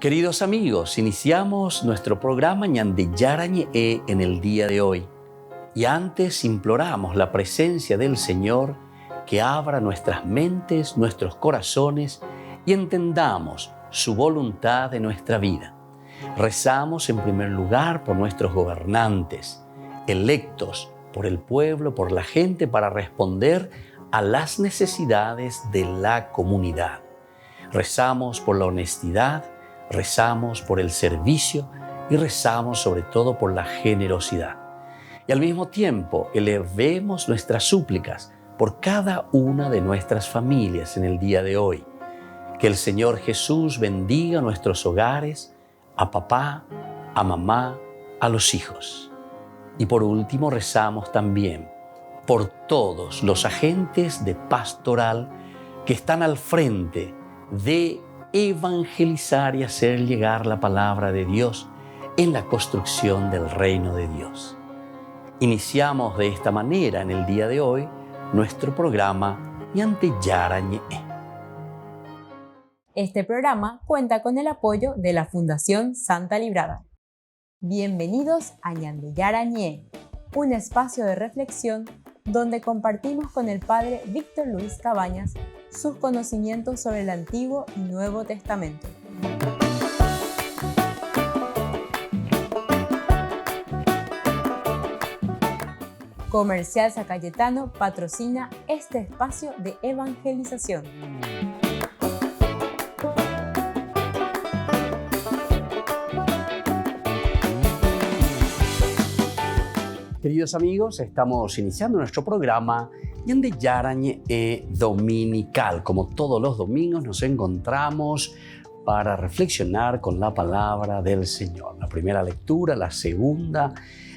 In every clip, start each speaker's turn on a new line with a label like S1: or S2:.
S1: Queridos amigos, iniciamos nuestro programa Ñande Yarañe en el día de hoy. Y antes imploramos la presencia del Señor que abra nuestras mentes, nuestros corazones y entendamos su voluntad en nuestra vida. Rezamos en primer lugar por nuestros gobernantes, electos por el pueblo, por la gente, para responder a las necesidades de la comunidad. Rezamos por la honestidad, rezamos por el servicio y rezamos sobre todo por la generosidad. Y al mismo tiempo elevemos nuestras súplicas por cada una de nuestras familias en el día de hoy. Que el Señor Jesús bendiga nuestros hogares, a papá, a mamá, a los hijos. Y por último rezamos también por todos los agentes de pastoral que están al frente de evangelizar y hacer llegar la palabra de Dios en la construcción del reino de Dios. Iniciamos de esta manera en el día de hoy nuestro programa Ñande Yarañe.
S2: Este programa cuenta con el apoyo de la Fundación Santa Librada. Bienvenidos a Ñande Yarañe, un espacio de reflexión donde compartimos con el Padre Víctor Luis Cabañas sus conocimientos sobre el Antiguo y Nuevo Testamento. Comercial San Cayetano patrocina este espacio de evangelización.
S1: Queridos amigos, estamos iniciando nuestro programa Ñande Yarañe dominical. Como todos los domingos nos encontramos para reflexionar con la palabra del Señor. La primera lectura, la segunda,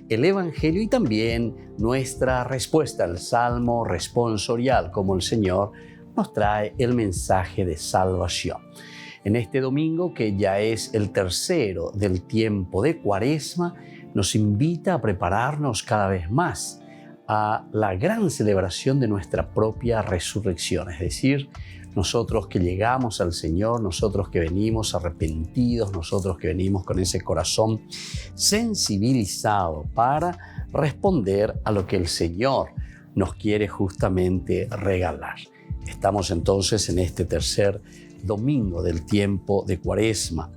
S1: el Evangelio y también nuestra respuesta al Salmo responsorial, como el Señor nos trae el mensaje de salvación. En este domingo, que ya es el tercero del tiempo de Cuaresma, nos invita a prepararnos cada vez más a la gran celebración de nuestra propia resurrección. Es decir, nosotros que llegamos al Señor, nosotros que venimos arrepentidos, nosotros que venimos con ese corazón sensibilizado para responder a lo que el Señor nos quiere justamente regalar. Estamos entonces en este tercer domingo del tiempo de Cuaresma.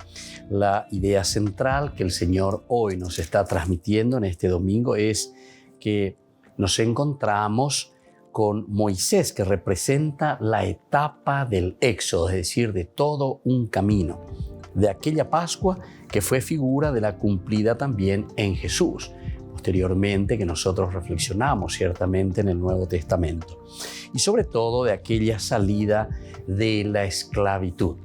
S1: La idea central que el Señor hoy nos está transmitiendo en este domingo es que nos encontramos con Moisés, que representa la etapa del Éxodo, es decir, de todo un camino, de aquella Pascua que fue figura de la cumplida también en Jesús, posteriormente que nosotros reflexionamos ciertamente en el Nuevo Testamento, y sobre todo de aquella salida de la esclavitud.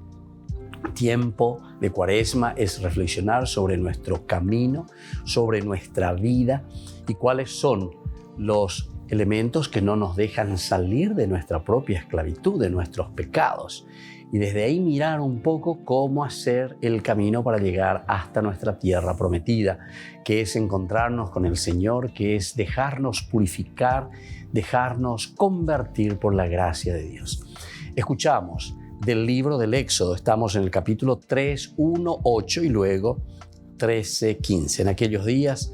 S1: Tiempo de Cuaresma es reflexionar sobre nuestro camino, sobre nuestra vida y cuáles son los elementos que no nos dejan salir de nuestra propia esclavitud, de nuestros pecados. Y desde ahí mirar un poco cómo hacer el camino para llegar hasta nuestra tierra prometida, que es encontrarnos con el Señor, que es dejarnos purificar, dejarnos convertir por la gracia de Dios. Escuchamos del libro del Éxodo, estamos en el capítulo 3, 1, 8 y luego 13, 15. En aquellos días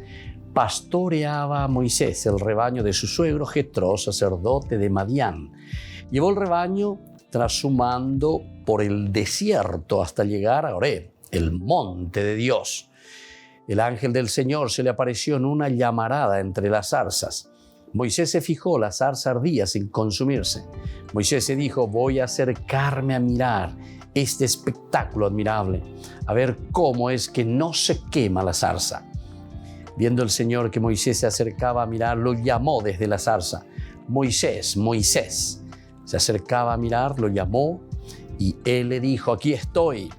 S1: pastoreaba Moisés el rebaño de su suegro Jetro, sacerdote de Madián. Llevó el rebaño trashumando por el desierto hasta llegar a Horeb, el monte de Dios. El ángel del Señor se le apareció en una llamarada entre las zarzas. Moisés se fijó, la zarza ardía sin consumirse. Moisés se dijo: voy a acercarme a mirar este espectáculo admirable, a ver cómo es que no se quema la zarza. Viendo el Señor que Moisés se acercaba a mirar, lo llamó desde la zarza: Moisés, Moisés. Se acercaba a mirar, lo llamó y él le dijo: aquí estoy.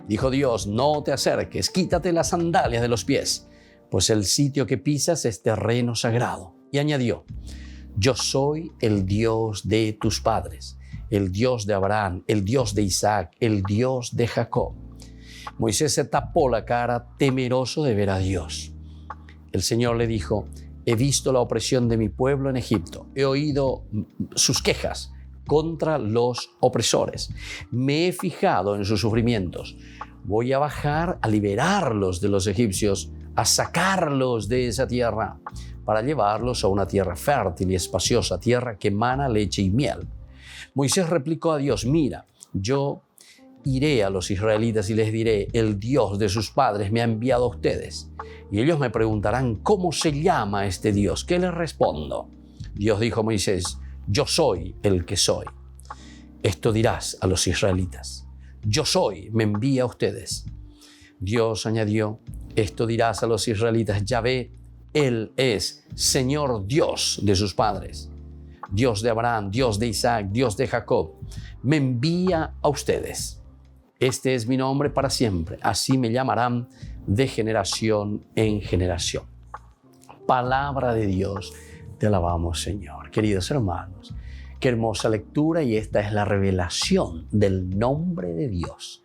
S1: Dijo Dios: no te acerques, quítate las sandalias de los pies, pues el sitio que pisas es terreno sagrado. Y añadió: yo soy el Dios de tus padres, el Dios de Abraham, el Dios de Isaac, el Dios de Jacob. Moisés se tapó la cara, temeroso de ver a Dios. El Señor le dijo: he visto la opresión de mi pueblo en Egipto, he oído sus quejas contra los opresores, me he fijado en sus sufrimientos. Voy a bajar a liberarlos de los egipcios, a sacarlos de esa tierra, para llevarlos a una tierra fértil y espaciosa, tierra que emana leche y miel. Moisés replicó a Dios: mira, yo iré a los israelitas y les diré: el Dios de sus padres me ha enviado a ustedes. Y ellos me preguntarán: ¿cómo se llama este Dios? ¿Qué les respondo? Dios dijo a Moisés: yo soy el que soy. Esto dirás a los israelitas: yo soy, me envía a ustedes. Dios añadió: esto dirás a los israelitas: Yahvé, Él es Señor Dios de sus padres, Dios de Abraham, Dios de Isaac, Dios de Jacob, me envía a ustedes. Este es mi nombre para siempre, así me llamarán de generación en generación. Palabra de Dios, te alabamos, Señor. Queridos hermanos, qué hermosa lectura, y esta es la revelación del nombre de Dios.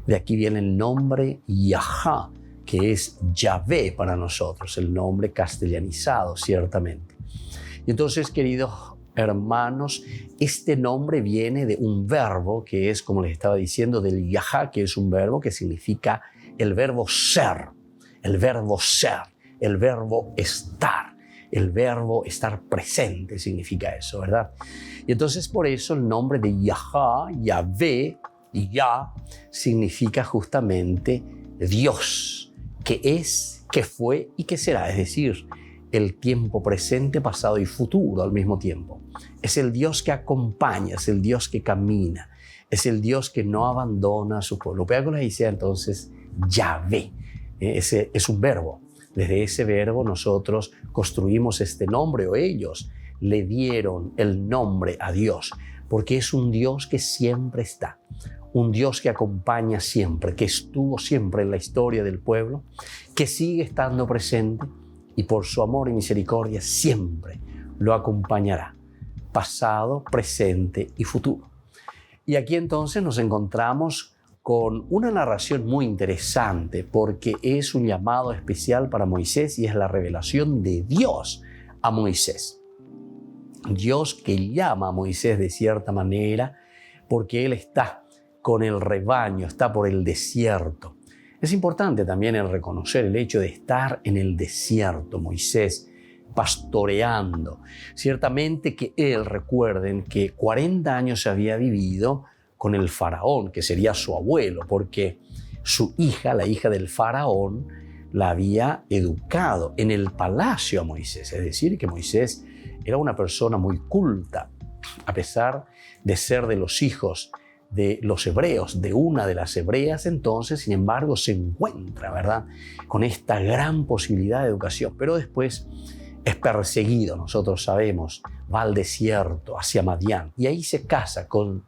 S1: De aquí viene el nombre Yahá, que es Yahvé para nosotros, el nombre castellanizado, ciertamente. Y entonces, queridos hermanos, este nombre viene de un verbo que es, como les estaba diciendo, del Yahá, que es un verbo que significa el verbo ser, el verbo estar. El verbo estar presente significa eso, ¿verdad? Y entonces por eso el nombre de Yahá, Yahvé y Yah significa justamente Dios, que es, que fue y que será, es decir, el tiempo presente, pasado y futuro al mismo tiempo. Es el Dios que acompaña, es el Dios que camina, es el Dios que no abandona a su pueblo. Pero con la idea entonces Yahvé, ese es un verbo. Desde ese verbo nosotros construimos este nombre, o ellos le dieron el nombre a Dios, porque es un Dios que siempre está, un Dios que acompaña siempre, que estuvo siempre en la historia del pueblo, que sigue estando presente y por su amor y misericordia siempre lo acompañará, pasado, presente y futuro. Y aquí entonces nos encontramos con una narración muy interesante, porque es un llamado especial para Moisés y es la revelación de Dios a Moisés. Dios que llama a Moisés de cierta manera porque él está con el rebaño, está por el desierto. Es importante también el reconocer el hecho de estar en el desierto, Moisés pastoreando. Ciertamente que él, recuerden que 40 años había vivido con el faraón, que sería su abuelo, porque su hija, la hija del faraón, la había educado en el palacio a Moisés. Es decir, que Moisés era una persona muy culta, a pesar de ser de los hijos de los hebreos, de una de las hebreas. Entonces, sin embargo, se encuentra, ¿verdad?, con esta gran posibilidad de educación. Pero después es perseguido, nosotros sabemos, va al desierto, hacia Madián, y ahí se casa con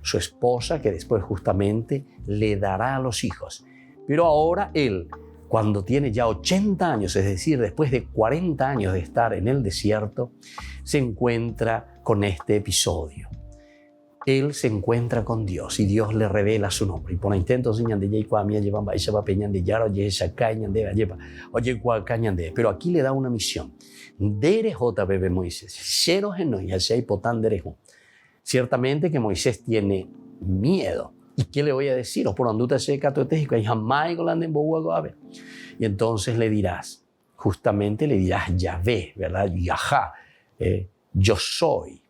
S1: su esposa, que después justamente le dará a los hijos. Pero ahora él, cuando tiene ya 80 años, es decir, después de 40 años de estar en el desierto, se encuentra con este episodio. Él se encuentra con Dios y Dios le revela su nombre. Y por intento pero aquí le da una misión. Ciertamente que Moisés tiene miedo. ¿Y qué le voy a decir? Y entonces le dirás, justamente le dirás Yahvé, ¿verdad? Yahá, yo soy,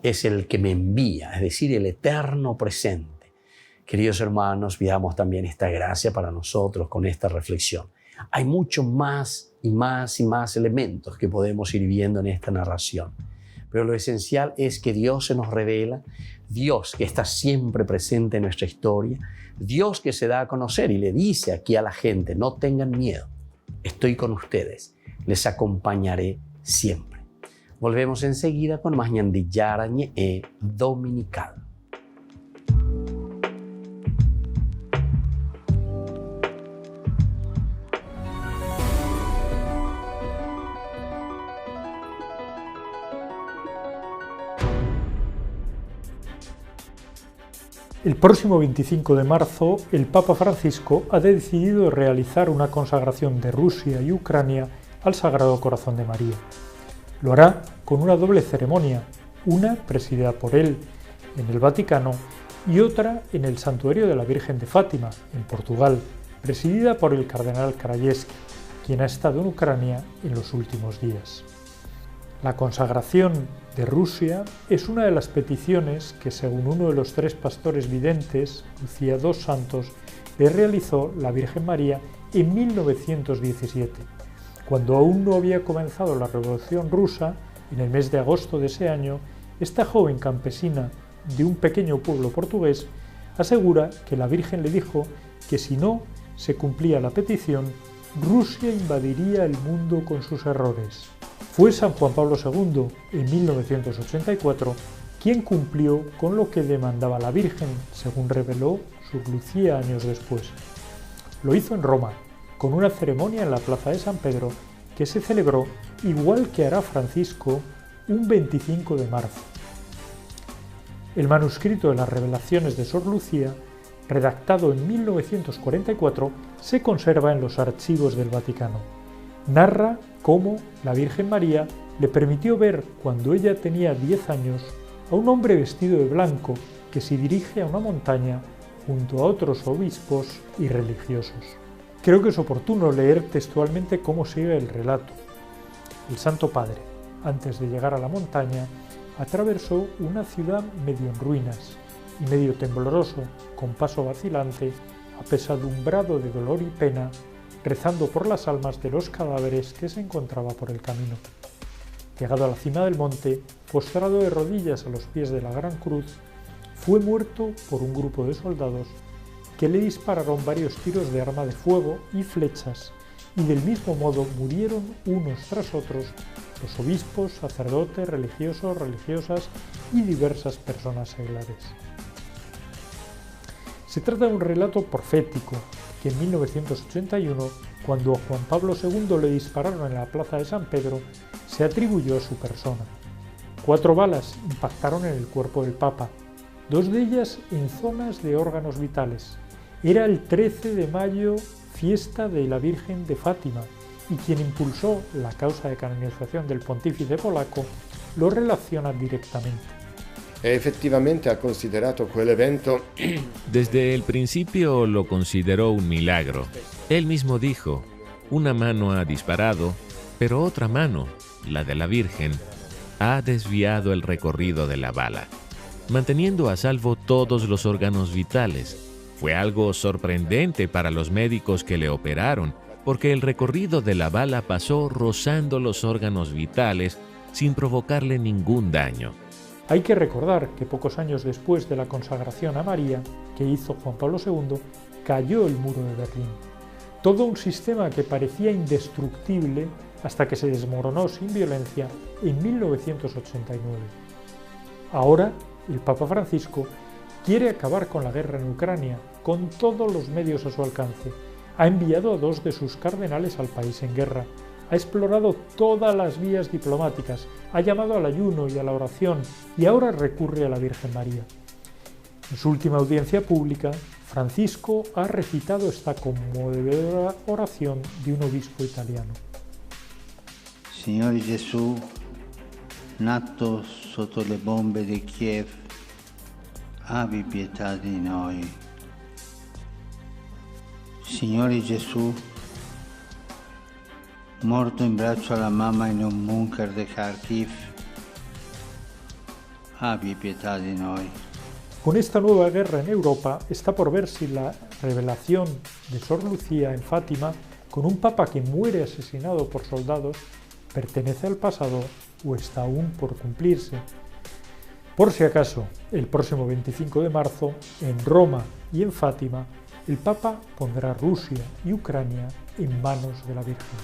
S1: es el que me envía, es decir, el eterno presente. Queridos hermanos, pidamos también esta gracia para nosotros con esta reflexión. Hay mucho más y más y más elementos que podemos ir viendo en esta narración. Pero lo esencial es que Dios se nos revela, Dios que está siempre presente en nuestra historia, Dios que se da a conocer y le dice aquí a la gente: no tengan miedo, estoy con ustedes, les acompañaré siempre. Volvemos enseguida con más Ñande Yarañe Dominical.
S3: El próximo 25 de marzo, el Papa Francisco ha decidido realizar una consagración de Rusia y Ucrania al Sagrado Corazón de María. Lo hará con una doble ceremonia, una presidida por él en el Vaticano y otra en el Santuario de la Virgen de Fátima, en Portugal, presidida por el cardenal Krajewski, quien ha estado en Ucrania en los últimos días. La consagración de Rusia es una de las peticiones que, según uno de los 3 pastores videntes, Lucía dos Santos, le realizó la Virgen María en 1917, cuando aún no había comenzado la Revolución Rusa. En el mes de agosto de ese año, esta joven campesina de un pequeño pueblo portugués asegura que la Virgen le dijo que si no se cumplía la petición, Rusia invadiría el mundo con sus errores. Fue San Juan Pablo II, en 1984, quien cumplió con lo que demandaba la Virgen, según reveló Sor Lucía años después. Lo hizo en Roma, con una ceremonia en la Plaza de San Pedro, que se celebró, igual que hará Francisco, un 25 de marzo. El manuscrito de las revelaciones de Sor Lucía, redactado en 1944, se conserva en los archivos del Vaticano. Narra cómo la Virgen María le permitió ver, cuando ella tenía 10 años, a un hombre vestido de blanco que se dirige a una montaña junto a otros obispos y religiosos. Creo que es oportuno leer textualmente cómo sigue el relato. El Santo Padre, antes de llegar a la montaña, atravesó una ciudad medio en ruinas y medio tembloroso, con paso vacilante, apesadumbrado de dolor y pena, rezando por las almas de los cadáveres que se encontraba por el camino. Llegado a la cima del monte, postrado de rodillas a los pies de la Gran Cruz, fue muerto por un grupo de soldados que le dispararon varios tiros de arma de fuego y flechas, y del mismo modo murieron unos tras otros los obispos, sacerdotes, religiosos, religiosas y diversas personas seglares. Se trata de un relato profético que en 1981, cuando a Juan Pablo II le dispararon en la plaza de San Pedro, se atribuyó a su persona. 4 balas impactaron en el cuerpo del Papa, 2 de ellas en zonas de órganos vitales. Era el 13 de mayo, fiesta de la Virgen de Fátima, y quien impulsó la causa de canonización del pontífice polaco lo relaciona directamente.
S4: Efectivamente ha considerato quell'evento.
S5: Desde el principio lo consideró un milagro. Él mismo dijo, una mano ha disparado, pero otra mano, la de la Virgen, ha desviado el recorrido de la bala, manteniendo a salvo todos los órganos vitales. Fue algo sorprendente para los médicos que le operaron, porque el recorrido de la bala pasó rozando los órganos vitales sin provocarle ningún daño.
S3: Hay que recordar que pocos años después de la consagración a María que hizo Juan Pablo II, cayó el muro de Berlín. Todo un sistema que parecía indestructible hasta que se desmoronó sin violencia en 1989. Ahora, el Papa Francisco quiere acabar con la guerra en Ucrania con todos los medios a su alcance. Ha enviado a 2 de sus cardenales al país en guerra. Ha explorado todas las vías diplomáticas, ha llamado al ayuno y a la oración y ahora recurre a la Virgen María. En su última audiencia pública, Francisco ha recitado esta conmovedora oración de un obispo italiano.
S6: Signore Gesù, nato sotto le bombe di Kiev, abbi pietà di noi. Signore Gesù, morto in braccio alla mamma in un bunker de Kharkiv, abbi pietà di noi.
S3: Con esta nueva guerra en Europa está por ver si la revelación de Sor Lucía en Fátima, con un papa que muere asesinado por soldados, pertenece al pasado o está aún por cumplirse. Por si acaso, el próximo 25 de marzo, en Roma y en Fátima, el Papa pondrá Rusia y Ucrania en manos de la Virgen.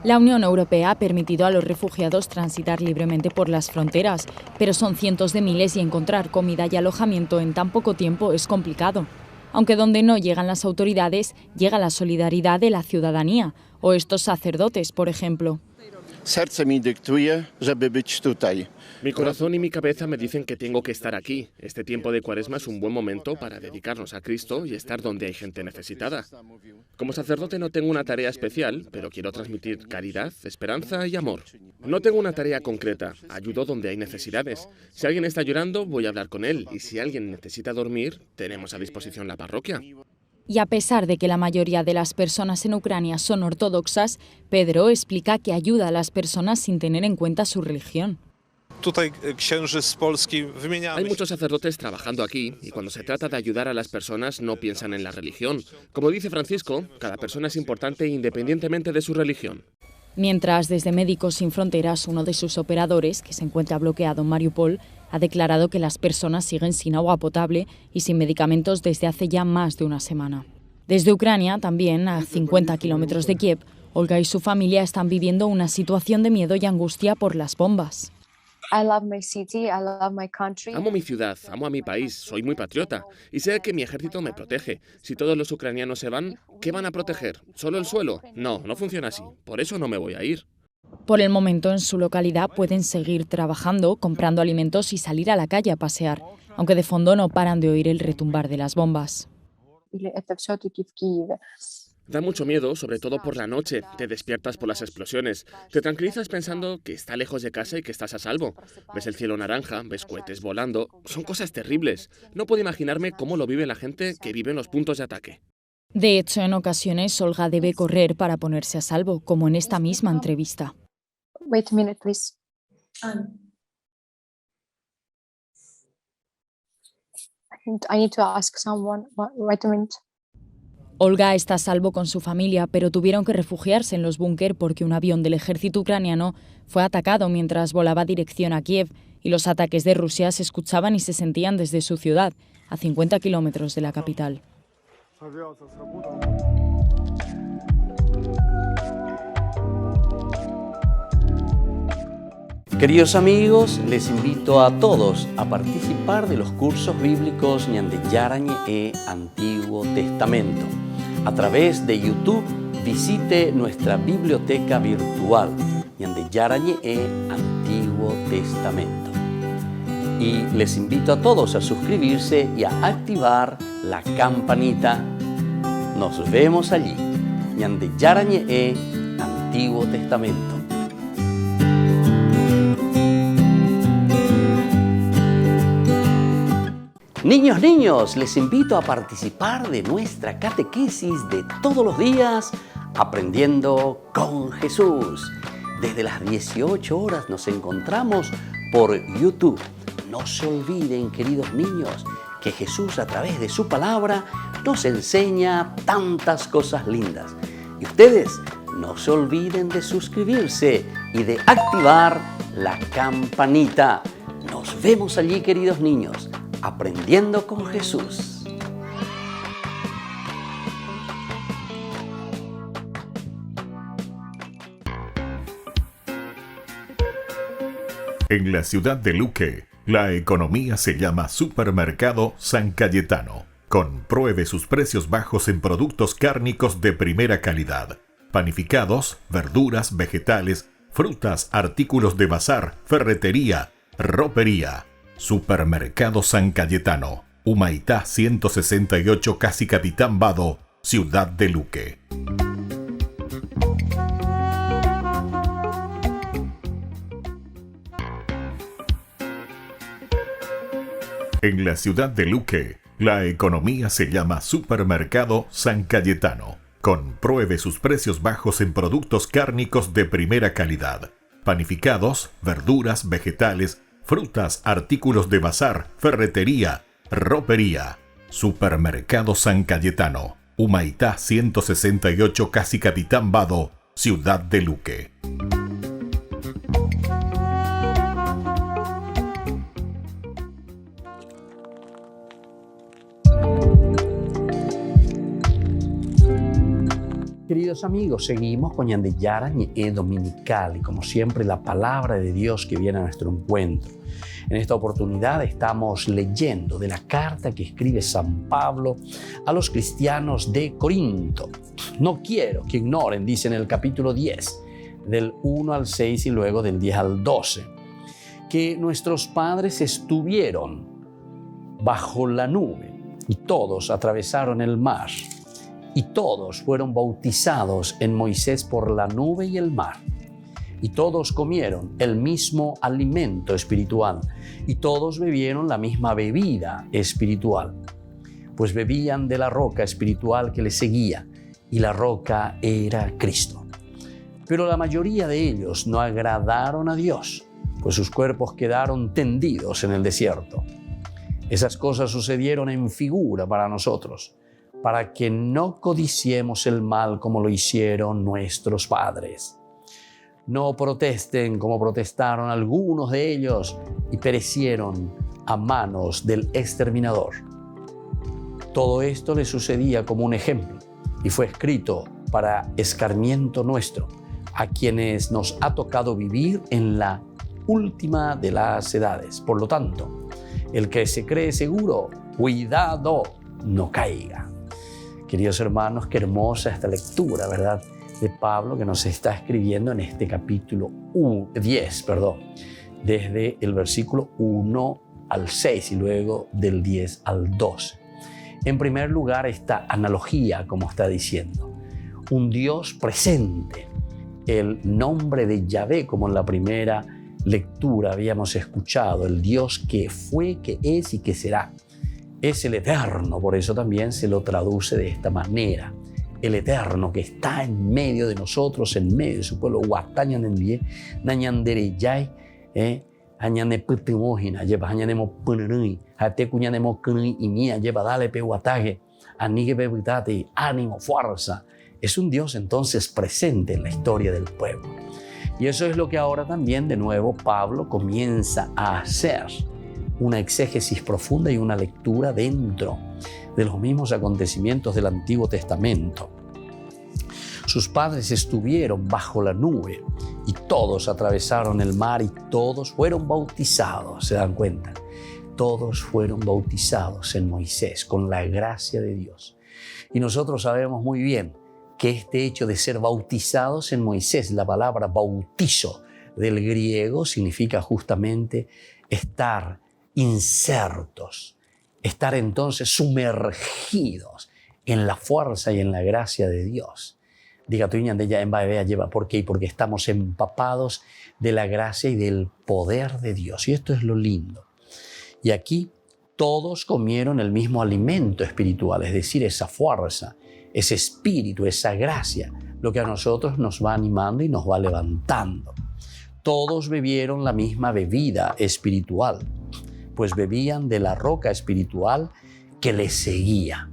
S7: La Unión Europea ha permitido a los refugiados transitar libremente por las fronteras, pero son cientos de miles y encontrar comida y alojamiento en tan poco tiempo es complicado. Aunque donde no llegan las autoridades, llega la solidaridad de la ciudadanía, o estos sacerdotes, por ejemplo.
S4: Serce mi dyktuje, żeby być tutaj.
S8: Mi corazón y mi cabeza me dicen que tengo que estar aquí. Este tiempo de Cuaresma es un buen momento para dedicarnos a Cristo y estar donde hay gente necesitada. Como sacerdote no tengo una tarea especial, pero quiero transmitir caridad, esperanza y amor. No tengo una tarea concreta, ayudo donde hay necesidades. Si alguien está llorando, voy a hablar con él, y si alguien necesita dormir, tenemos a disposición la parroquia.
S7: Y a pesar de que la mayoría de las personas en Ucrania son ortodoxas, Pedro explica que ayuda a las personas sin tener en cuenta su religión.
S8: Hay muchos sacerdotes trabajando aquí y cuando se trata de ayudar a las personas no piensan en la religión. Como dice Francisco, cada persona es importante independientemente de su religión.
S7: Mientras, desde Médicos Sin Fronteras, uno de sus operadores, que se encuentra bloqueado en Mariupol, ha declarado que las personas siguen sin agua potable y sin medicamentos desde hace ya más de una semana. Desde Ucrania, también a 50 kilómetros de Kiev, Olga y su familia están viviendo una situación de miedo y angustia por las bombas.
S8: Amo mi ciudad, amo a mi país, soy muy patriota y sé que mi ejército me protege. Si todos los ucranianos se van, ¿qué van a proteger? ¿Solo el suelo? No, no funciona así. Por eso no me voy a ir.
S7: Por el momento, en su localidad pueden seguir trabajando, comprando alimentos y salir a la calle a pasear, aunque de fondo no paran de oír el retumbar de las bombas.
S8: Da mucho miedo, sobre todo por la noche. Te despiertas por las explosiones. Te tranquilizas pensando que está lejos de casa y que estás a salvo. Ves el cielo naranja, ves cohetes volando. Son cosas terribles. No puedo imaginarme cómo lo vive la gente que vive en los puntos de ataque.
S7: De hecho, en ocasiones, Olga debe correr para ponerse a salvo, como en esta misma entrevista.
S9: Wait a minute, please. I need to ask someone. Wait a minute.
S7: Olga está a salvo con su familia, pero tuvieron que refugiarse en los búnker porque un avión del ejército ucraniano fue atacado mientras volaba dirección a Kiev y los ataques de Rusia se escuchaban y se sentían desde su ciudad, a 50 kilómetros de la capital.
S1: Queridos amigos, les invito a todos a participar de los cursos bíblicos Ñande Yarañe e Antiguo Testamento. A través de YouTube, visite nuestra biblioteca virtual Ñande Yarañe e Antiguo Testamento. Y les invito a todos a suscribirse y a activar la campanita. Nos vemos allí. Ñande Yarañe e Antiguo Testamento. Niños, les invito a participar de nuestra catequesis de todos los días, Aprendiendo con Jesús. Desde las 18 horas nos encontramos por YouTube. No se olviden, queridos niños, que Jesús a través de su palabra nos enseña tantas cosas lindas. Y ustedes no se olviden de suscribirse y de activar la campanita. Nos vemos allí, queridos niños. Aprendiendo con Jesús.
S10: En la ciudad de Luque, la economía se llama Supermercado San Cayetano. Compruebe sus precios bajos en productos cárnicos de primera calidad. Panificados, verduras, vegetales, frutas, artículos de bazar, ferretería, ropería. Supermercado San Cayetano, Humaitá 168, casi Capitán Vado, ciudad de Luque. En la ciudad de Luque, la economía se llama Supermercado San Cayetano. Compruebe sus precios bajos en productos cárnicos de primera calidad. Panificados, verduras, vegetales, frutas, artículos de bazar, ferretería, ropería. Supermercado San Cayetano, Humaitá 168, casi Capitán Vado, ciudad de Luque.
S1: Queridos amigos, seguimos con Ñande Yarañe e Dominical y como siempre la palabra de Dios que viene a nuestro encuentro. En esta oportunidad estamos leyendo de la carta que escribe San Pablo a los cristianos de Corinto. No quiero que ignoren, dice en el capítulo 10, del 1 al 6 y luego del 10 al 12, que nuestros padres estuvieron bajo la nube y todos atravesaron el mar y todos fueron bautizados en Moisés por la nube y el mar. Y todos comieron el mismo alimento espiritual y todos bebieron la misma bebida espiritual, pues bebían de la roca espiritual que les seguía, y la roca era Cristo. Pero la mayoría de ellos no agradaron a Dios, pues sus cuerpos quedaron tendidos en el desierto. Esas cosas sucedieron en figura para nosotros, para que no codiciemos el mal como lo hicieron nuestros padres. No protesten como protestaron algunos de ellos y perecieron a manos del exterminador. Todo esto le sucedía como un ejemplo y fue escrito para escarmiento nuestro, a quienes nos ha tocado vivir en la última de las edades. Por lo tanto, el que se cree seguro, cuidado, no caiga. Queridos hermanos, qué hermosa esta lectura, ¿verdad?, de Pablo, que nos está escribiendo en este capítulo 10, desde el versículo 1 al 6 y luego del 10 al 12. En primer lugar, esta analogía, como está diciendo, un Dios presente, el nombre de Yahvé, como en la primera lectura habíamos escuchado, el Dios que fue, que es y que será. Es el Eterno, por eso también se lo traduce de esta manera. El Eterno que está en medio de nosotros, en medio de su pueblo. Ánimo, fuerza. Es un Dios entonces presente en la historia del pueblo. Y eso es lo que ahora también de nuevo Pablo comienza a hacer. Una exégesis profunda y una lectura dentro de los mismos acontecimientos del Antiguo Testamento. Sus padres estuvieron bajo la nube y todos atravesaron el mar y todos fueron bautizados, ¿se dan cuenta? Todos fueron bautizados en Moisés con la gracia de Dios. Y nosotros sabemos muy bien que este hecho de ser bautizados en Moisés, la palabra bautizo del griego significa justamente estar insertos, estar entonces sumergidos en la fuerza y en la gracia de Dios. Diga tú, ¿por qué? Porque estamos empapados de la gracia y del poder de Dios. Y esto es lo lindo. Y aquí todos comieron el mismo alimento espiritual, es decir, esa fuerza, ese espíritu, esa gracia, lo que a nosotros nos va animando y nos va levantando. Todos bebieron la misma bebida espiritual, pues bebían de la roca espiritual que les seguía.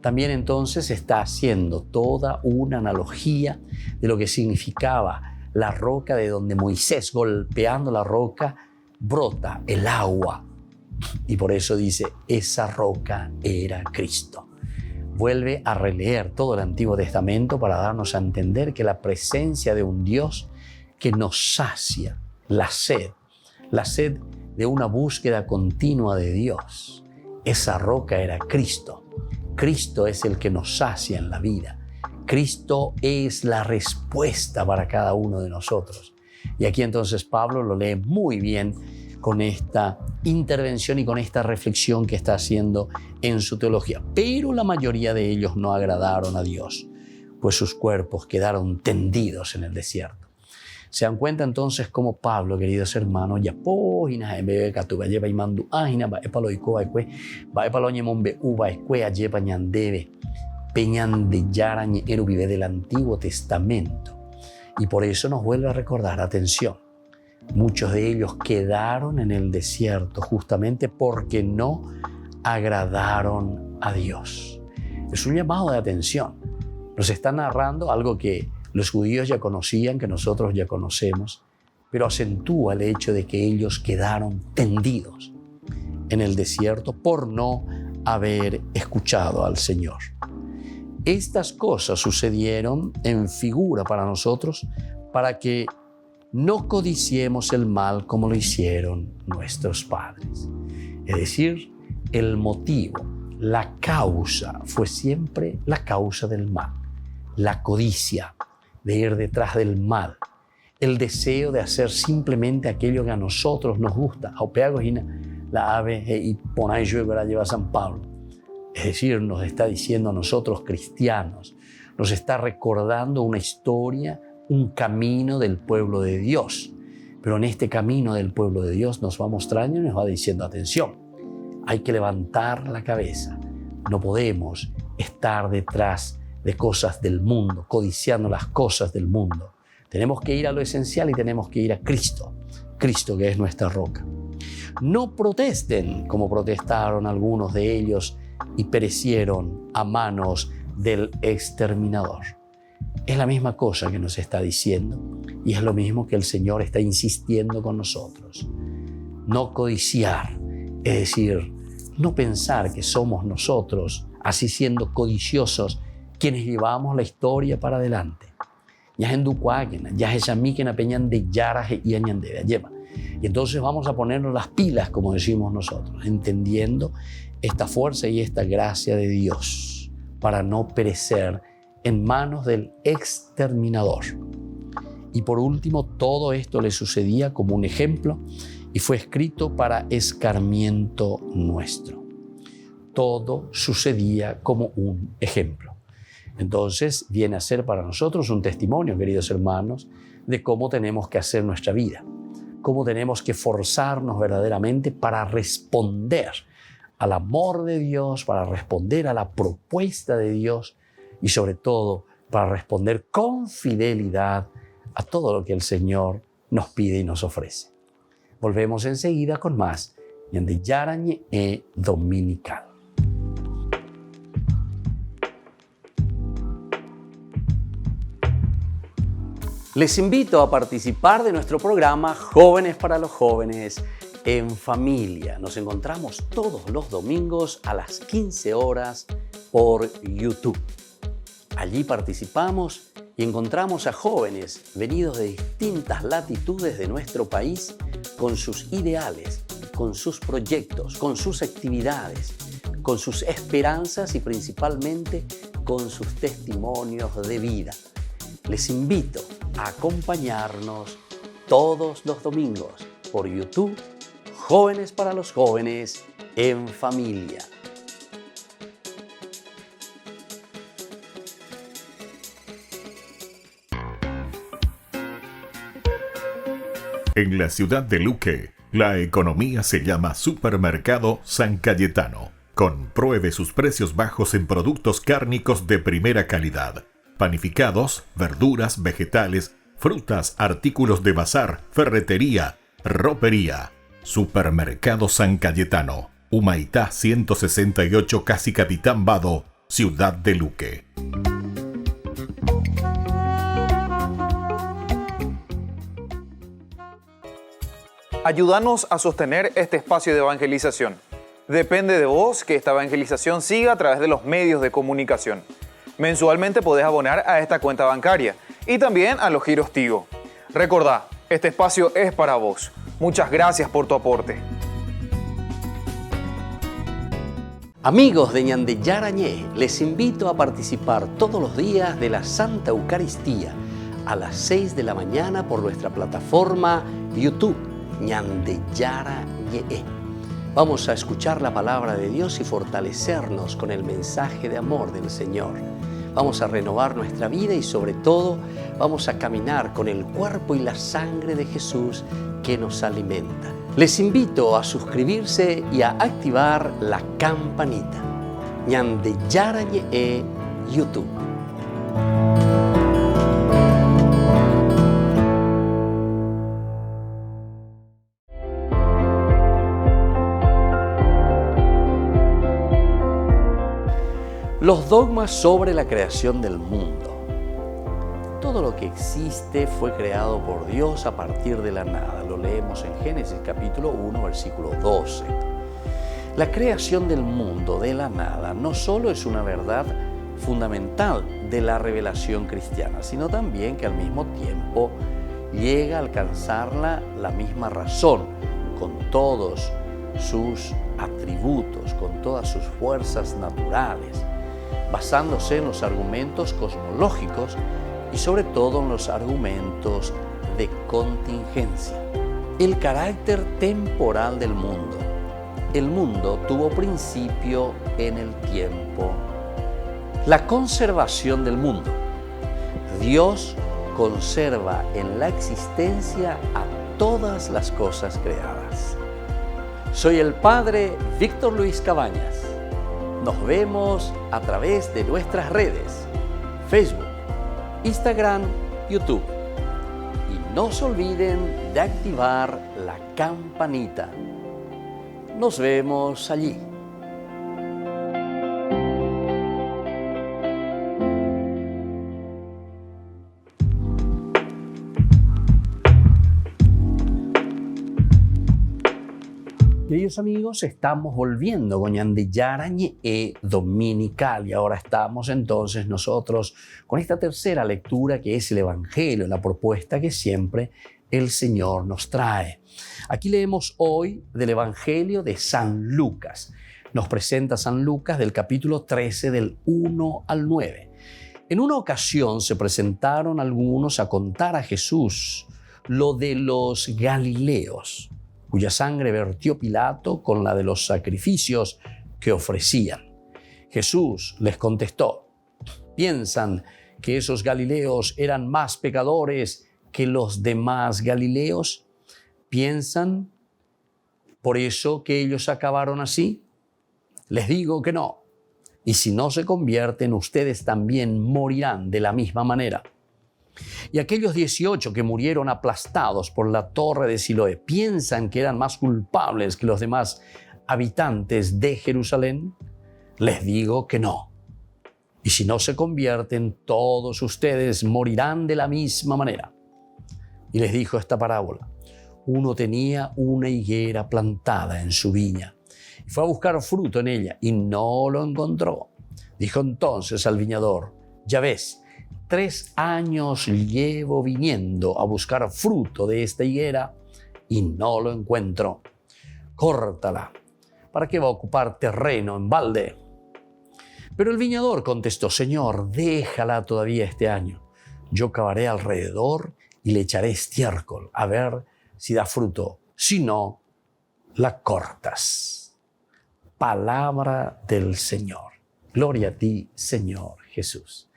S1: También entonces está haciendo toda una analogía de lo que significaba la roca, de donde Moisés, golpeando la roca, brota el agua. Y por eso dice, esa roca era Cristo. Vuelve a releer todo el Antiguo Testamento para darnos a entender que la presencia de un Dios que nos sacia la sed de una búsqueda continua de Dios. Esa roca era Cristo. Cristo es el que nos sacia en la vida. Cristo es la respuesta para cada uno de nosotros. Y aquí entonces Pablo lo lee muy bien con esta intervención y con esta reflexión que está haciendo en su teología. Pero la mayoría de ellos no agradaron a Dios, pues sus cuerpos quedaron tendidos en el desierto. Se dan cuenta entonces cómo Pablo, queridos hermanos, ya póginas en bebé catuba lleva y mandu ágina va epalo y coa ecue va epalo ñemombe uva ecue lleva ñandebe peñan de yarañe eru vive del Antiguo Testamento. Y por eso nos vuelve a recordar, atención, muchos de ellos quedaron en el desierto justamente porque no agradaron a Dios. Es un llamado de atención. Nos está narrando algo que los judíos ya conocían, que nosotros ya conocemos, pero acentúa el hecho de que ellos quedaron tendidos en el desierto por no haber escuchado al Señor. Estas cosas sucedieron en figura para nosotros, para que no codiciemos el mal como lo hicieron nuestros padres. Es decir, el motivo, la causa fue siempre la causa del mal, la codicia de ir detrás del mal, el deseo de hacer simplemente aquello que a nosotros nos gusta. La ave y ponáis lleva San Pablo. Es decir, nos está diciendo a nosotros cristianos, nos está recordando una historia, un camino del pueblo de Dios. Pero en este camino del pueblo de Dios nos va mostrando y nos va diciendo, atención, hay que levantar la cabeza. No podemos estar detrás de cosas del mundo, codiciando las cosas del mundo. Tenemos que ir a lo esencial y tenemos que ir a Cristo, Cristo que es nuestra roca. No protesten como protestaron algunos de ellos y perecieron a manos del exterminador. Es la misma cosa que nos está diciendo y es lo mismo que el Señor está insistiendo con nosotros. No codiciar, es decir, no pensar que somos nosotros, así siendo codiciosos, quienes llevamos la historia para adelante. Y entonces vamos a ponernos las pilas, como decimos nosotros, entendiendo esta fuerza y esta gracia de Dios para no perecer en manos del exterminador. Y por último, todo esto le sucedía como un ejemplo y fue escrito para escarmiento nuestro. Todo sucedía como un ejemplo. Entonces viene a ser para nosotros un testimonio, queridos hermanos, de cómo tenemos que hacer nuestra vida, cómo tenemos que forzarnos verdaderamente para responder al amor de Dios, para responder a la propuesta de Dios y sobre todo para responder con fidelidad a todo lo que el Señor nos pide y nos ofrece. Volvemos enseguida con más Ñande Yarañe e Dominical. Les invito a participar de nuestro programa Jóvenes para los Jóvenes en Familia. Nos encontramos todos los domingos a las 15 horas por YouTube. Allí participamos y encontramos a jóvenes venidos de distintas latitudes de nuestro país con sus ideales, con sus proyectos, con sus actividades, con sus esperanzas y principalmente con sus testimonios de vida. Les invito a acompañarnos todos los domingos por YouTube, Jóvenes para los Jóvenes en Familia.
S10: En la ciudad de Luque, la economía se llama Supermercado San Cayetano. Compruebe sus precios bajos en productos cárnicos de primera calidad. Panificados, verduras, vegetales, frutas, artículos de bazar, ferretería, ropería. Supermercado San Cayetano, Humaitá 168, Casi Capitán Vado, ciudad de Luque.
S11: Ayúdanos a sostener este espacio de evangelización. Depende de vos que esta evangelización siga a través de los medios de comunicación. Mensualmente podés abonar a esta cuenta bancaria y también a los giros Tigo. Recordá, este espacio es para vos. Muchas gracias por tu aporte.
S1: Amigos de Ñande Yarañé, les invito a participar todos los días de la Santa Eucaristía a las 6 de la mañana por nuestra plataforma YouTube, Ñande Yarañé. Vamos a escuchar la palabra de Dios y fortalecernos con el mensaje de amor del Señor. Vamos a renovar nuestra vida y sobre todo vamos a caminar con el cuerpo y la sangre de Jesús que nos alimenta. Les invito a suscribirse y a activar la campanita. Ñande Yarañé e YouTube. Los dogmas sobre la creación del mundo. Todo lo que existe fue creado por Dios a partir de la nada. Lo leemos en Génesis capítulo 1, versículo 12. La creación del mundo de la nada no solo es una verdad fundamental de la revelación cristiana, sino también que al mismo tiempo llega a alcanzarla la misma razón, con todos sus atributos, con todas sus fuerzas naturales, basándose en los argumentos cosmológicos y sobre todo en los argumentos de contingencia. El carácter temporal del mundo. El mundo tuvo principio en el tiempo. La conservación del mundo. Dios conserva en la existencia a todas las cosas creadas. Soy el Padre Víctor Luis Cabañas. Nos vemos a través de nuestras redes, Facebook, Instagram, YouTube. Y no se olviden de activar la campanita. Nos vemos allí. Queridos amigos, estamos volviendo con Ñande Yarañe Dominical y ahora estamos entonces nosotros con esta tercera lectura que es el Evangelio, la propuesta que siempre el Señor nos trae. Aquí leemos hoy del Evangelio de San Lucas. Nos presenta San Lucas del capítulo 13 del 1 al 9. En una ocasión se presentaron algunos a contar a Jesús lo de los Galileos, cuya sangre vertió Pilato con la de los sacrificios que ofrecían. Jesús les contestó: ¿piensan que esos Galileos eran más pecadores que los demás Galileos? ¿Piensan por eso que ellos acabaron así? Les digo que no. Y si no se convierten, ustedes también morirán de la misma manera. Y aquellos 18 que murieron aplastados por la torre de Siloé, ¿piensan que eran más culpables que los demás habitantes de Jerusalén? Les digo que no. Y si no se convierten, todos ustedes morirán de la misma manera. Y les dijo esta parábola. Uno tenía una higuera plantada en su viña y fue a buscar fruto en ella y no lo encontró. Dijo entonces al viñador: ya ves, 3 años llevo viniendo a buscar fruto de esta higuera y no lo encuentro. Córtala. ¿Para qué va a ocupar terreno en balde? Pero el viñador contestó: Señor, déjala todavía este año. Yo cavaré alrededor y le echaré estiércol a ver si da fruto. Si no, la cortas. Palabra del Señor. Gloria a ti, Señor Jesús.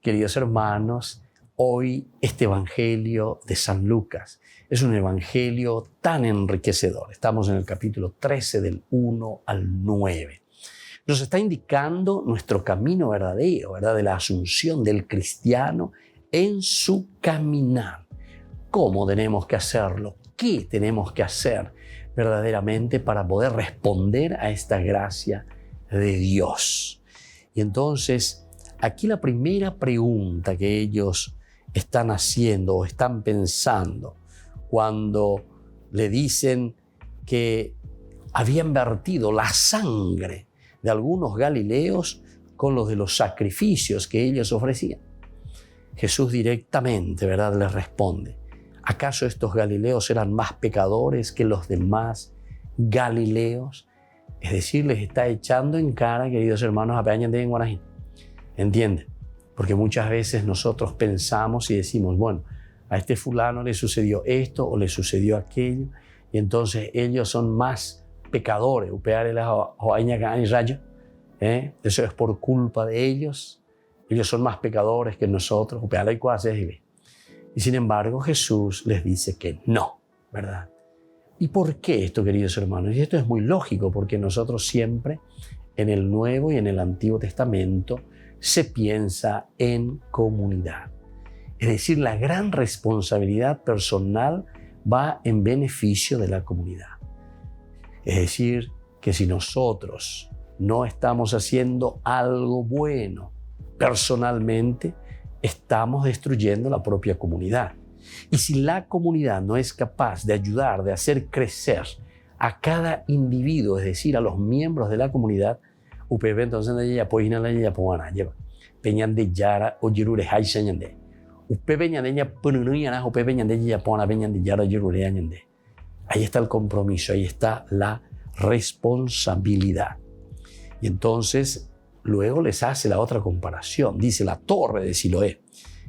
S1: Queridos hermanos, hoy este Evangelio de San Lucas es un Evangelio tan enriquecedor. Estamos en el capítulo 13 del 1 al 9. Nos está indicando nuestro camino verdadero, ¿verdad? De la asunción del cristiano en su caminar. ¿Cómo tenemos que hacerlo? ¿Qué tenemos que hacer verdaderamente para poder responder a esta gracia de Dios? Y entonces, aquí la primera pregunta que ellos están haciendo o están pensando cuando le dicen que habían vertido la sangre de algunos galileos con los de los sacrificios que ellos ofrecían. Jesús directamente, ¿verdad?, les responde: ¿acaso estos galileos eran más pecadores que los demás galileos? Es decir, les está echando en cara, queridos hermanos, a Peña de Guarajín. ¿Entienden? Porque muchas veces nosotros pensamos y decimos, bueno, a este fulano le sucedió esto o le sucedió aquello, y entonces ellos son más pecadores. Eso es por culpa de ellos. Ellos son más pecadores que nosotros. Y sin embargo, Jesús les dice que no, ¿verdad? ¿Y por qué esto, queridos hermanos? Y esto es muy lógico, porque nosotros siempre en el Nuevo y en el Antiguo Testamento se piensa en comunidad. Es decir, la gran responsabilidad personal va en beneficio de la comunidad. Es decir, que si nosotros no estamos haciendo algo bueno personalmente, estamos destruyendo la propia comunidad. Y si la comunidad no es capaz de ayudar, de hacer crecer a cada individuo, es decir, a los miembros de la comunidad, entonces peñan de yara o jirure hay señande. Ahí está el compromiso, ahí está la responsabilidad. Y entonces luego les hace la otra comparación. Dice la torre de Siloé,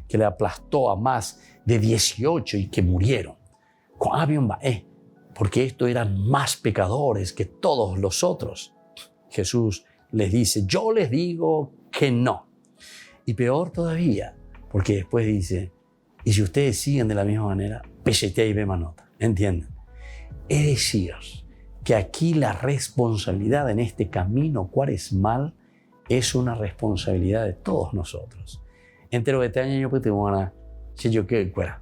S1: que le aplastó a más de 18 y que murieron. Porque estos eran más pecadores que todos los otros. Jesús les dice, yo les digo que no. Y peor todavía, porque después dice, y si ustedes siguen de la misma manera, pechetea y ve manota. ¿Entienden? Es decir, que aquí la responsabilidad en este camino cuaresmal es una responsabilidad de todos nosotros. Entero de este año yo te voy a si yo que fuera.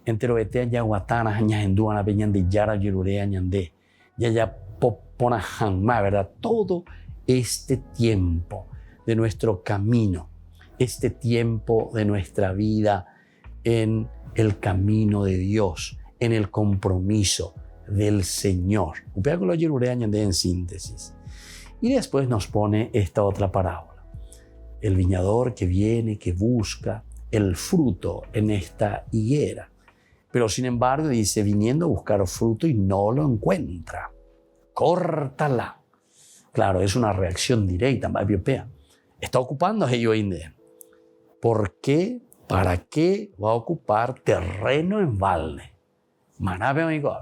S1: Entero de este año guatana añas en duana peñan de yara yururea ñande. Ya popona jamás, ¿verdad? Todo este tiempo de nuestro camino, este tiempo de nuestra vida en el camino de Dios, en el compromiso del Señor. En síntesis. Y después nos pone esta otra parábola. El viñador que viene, que busca el fruto en esta higuera. Pero sin embargo dice, viniendo a buscar fruto y no lo encuentra. Córtala. Claro, es una reacción directa. Está ocupando a ello inde. ¿Por qué? ¿Para qué va a ocupar terreno en balde? Manabe amigo.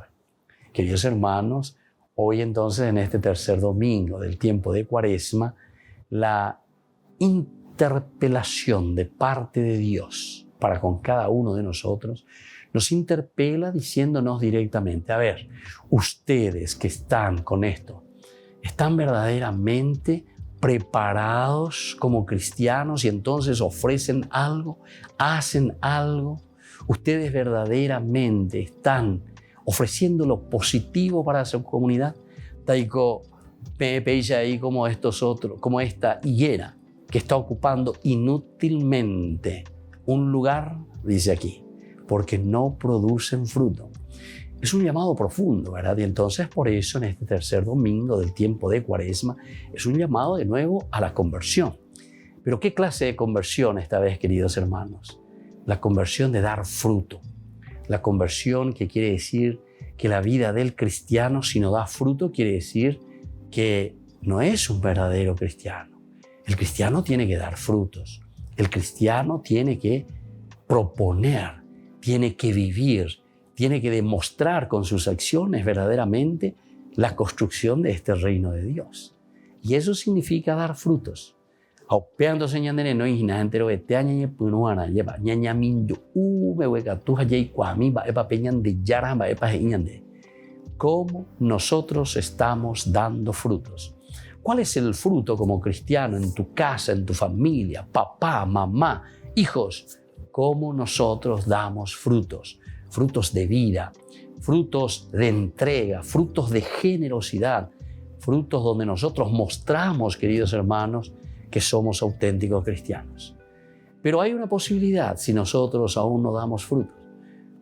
S1: Queridos hermanos, hoy entonces en este tercer domingo del tiempo de Cuaresma, la interpelación de parte de Dios para con cada uno de nosotros nos interpela diciéndonos directamente, a ver, ustedes que están con esto, ¿están verdaderamente preparados como cristianos y entonces ofrecen algo, hacen algo? ¿Ustedes verdaderamente están ofreciendo lo positivo para su comunidad? Taiko pepeilla ahí como estos otros, como esta higuera que está ocupando inútilmente un lugar, dice aquí, porque no producen fruto. Es un llamado profundo, ¿verdad? Y entonces por eso en este tercer domingo del tiempo de Cuaresma es un llamado de nuevo a la conversión. Pero ¿qué clase de conversión esta vez, queridos hermanos? La conversión de dar fruto. La conversión que quiere decir que la vida del cristiano, si no da fruto, quiere decir que no es un verdadero cristiano. El cristiano tiene que dar frutos. El cristiano tiene que proponer, tiene que vivir, tiene que demostrar con sus acciones verdaderamente la construcción de este reino de Dios. Y eso significa dar frutos. Aupeando señandene no igna entero este año punuana lleva ñaña mindu me hueca tu hayay cuami va epa peñan de yara va epa iñande. ¿Cómo nosotros estamos dando frutos? ¿Cuál es el fruto como cristiano en tu casa, en tu familia, papá, mamá, hijos? ¿Cómo nosotros damos frutos? Frutos de vida, frutos de entrega, frutos de generosidad, frutos donde nosotros mostramos, queridos hermanos, que somos auténticos cristianos. Pero hay una posibilidad si nosotros aún no damos frutos,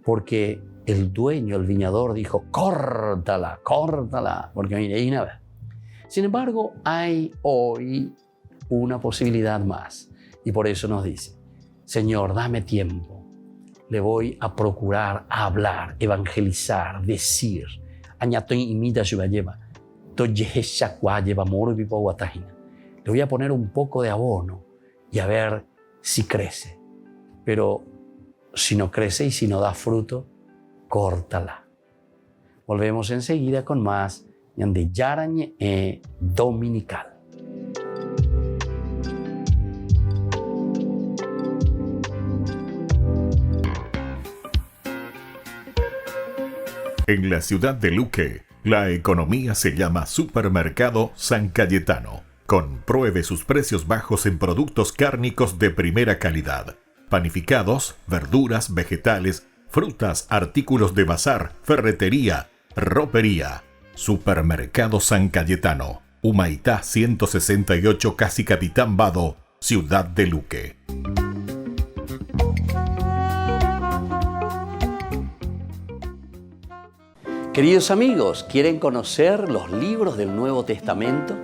S1: porque el dueño, el viñador, dijo, córtala, porque mire, hay nada. Sin embargo, hay hoy una posibilidad más, y por eso nos dice, Señor, dame tiempo, le voy a procurar hablar, evangelizar, decir, añatoy imita lleva, lleva moro pipo guatajina. Le voy a poner un poco de abono y a ver si crece. Pero si no crece y si no da fruto, córtala. Volvemos enseguida con más de Yarañe Dominical.
S10: En la ciudad de Luque, la economía se llama Supermercado San Cayetano. Compruebe sus precios bajos en productos cárnicos de primera calidad. Panificados, verduras, vegetales, frutas, artículos de bazar, ferretería, ropería. Supermercado San Cayetano. Humaitá 168 Casi Capitán Vado, Ciudad de Luque.
S1: Queridos amigos, ¿quieren conocer los libros del Nuevo Testamento?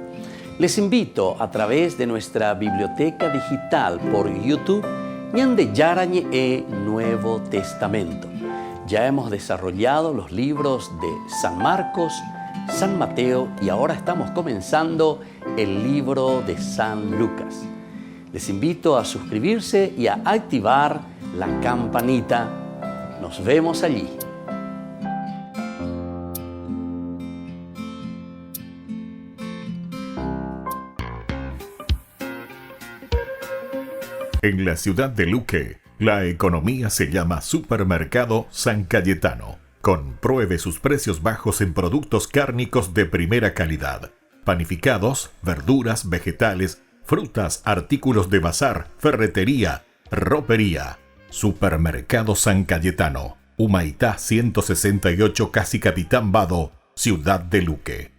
S1: Les invito a través de nuestra biblioteca digital por YouTube Ñande Yarañe Nuevo Testamento. Ya hemos desarrollado los libros de San Marcos, San Mateo y ahora estamos comenzando el libro de San Lucas. Les invito a suscribirse y a activar la campanita Nos vemos allí.
S10: En la ciudad de Luque, la economía se llama Supermercado San Cayetano. Compruebe sus precios bajos en productos cárnicos de primera calidad. Panificados, verduras, vegetales, frutas, artículos de bazar, ferretería, ropería. Supermercado San Cayetano, Humaitá 168, casi Capitán Vado, ciudad de Luque.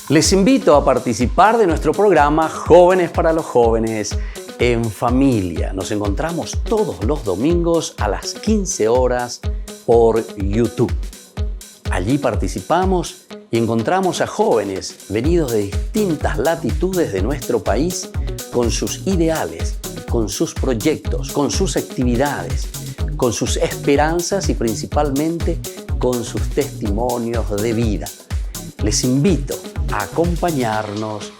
S1: Les invito a participar de nuestro programa Jóvenes para los Jóvenes en Familia. Nos encontramos todos los domingos a las 15 horas por YouTube. Allí participamos y encontramos a jóvenes venidos de distintas latitudes de nuestro país con sus ideales, con sus proyectos, con sus actividades, con sus esperanzas y principalmente con sus testimonios de vida. Les invito a acompañarnos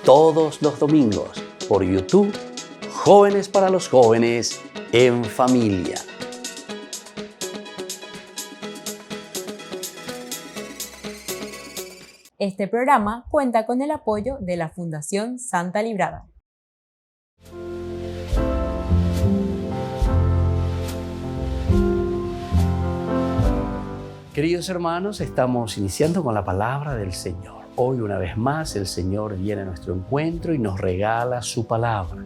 S1: todos los domingos por YouTube, Jóvenes para los Jóvenes en Familia.
S2: Este programa cuenta con el apoyo de la Fundación Santa Librada.
S1: Queridos hermanos, estamos iniciando con la palabra del Señor. Hoy, una vez más, el Señor viene a nuestro encuentro y nos regala su palabra.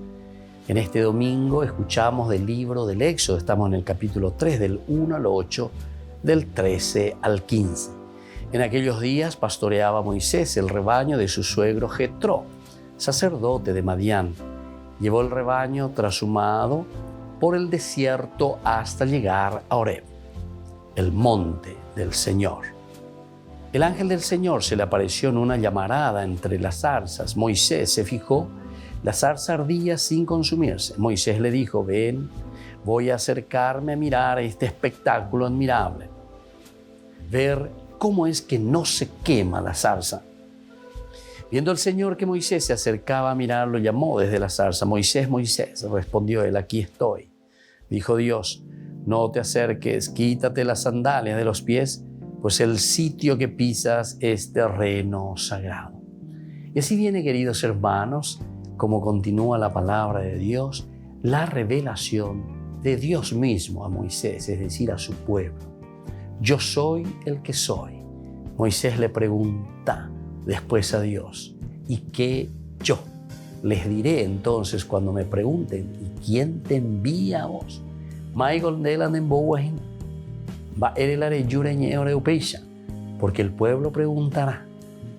S1: En este domingo escuchamos del libro del Éxodo. Estamos en el capítulo 3, del 1 al 8, del 13 al 15. En aquellos días pastoreaba Moisés el rebaño de su suegro Jetró, sacerdote de Madián. Llevó el rebaño trashumado por el desierto hasta llegar a Horeb, el monte del Señor. El ángel del Señor se le apareció en una llamarada entre las zarzas. Moisés se fijó, la zarza ardía sin consumirse. Moisés le dijo: ven, voy a acercarme a mirar este espectáculo admirable, ver cómo es que no se quema la zarza. Viendo el Señor que Moisés se acercaba a mirar, lo llamó desde la zarza: Moisés, Moisés. Respondió él: aquí estoy. Dijo Dios: no te acerques, quítate las sandalias de los pies, pues el sitio que pisas es terreno sagrado. Y así viene, queridos hermanos, como continúa la palabra de Dios, la revelación de Dios mismo a Moisés, es decir, a su pueblo. Yo soy el que soy. Moisés le pregunta después a Dios: ¿y qué yo? Les diré entonces cuando me pregunten: ¿y quién te envía a vos? Porque el pueblo preguntará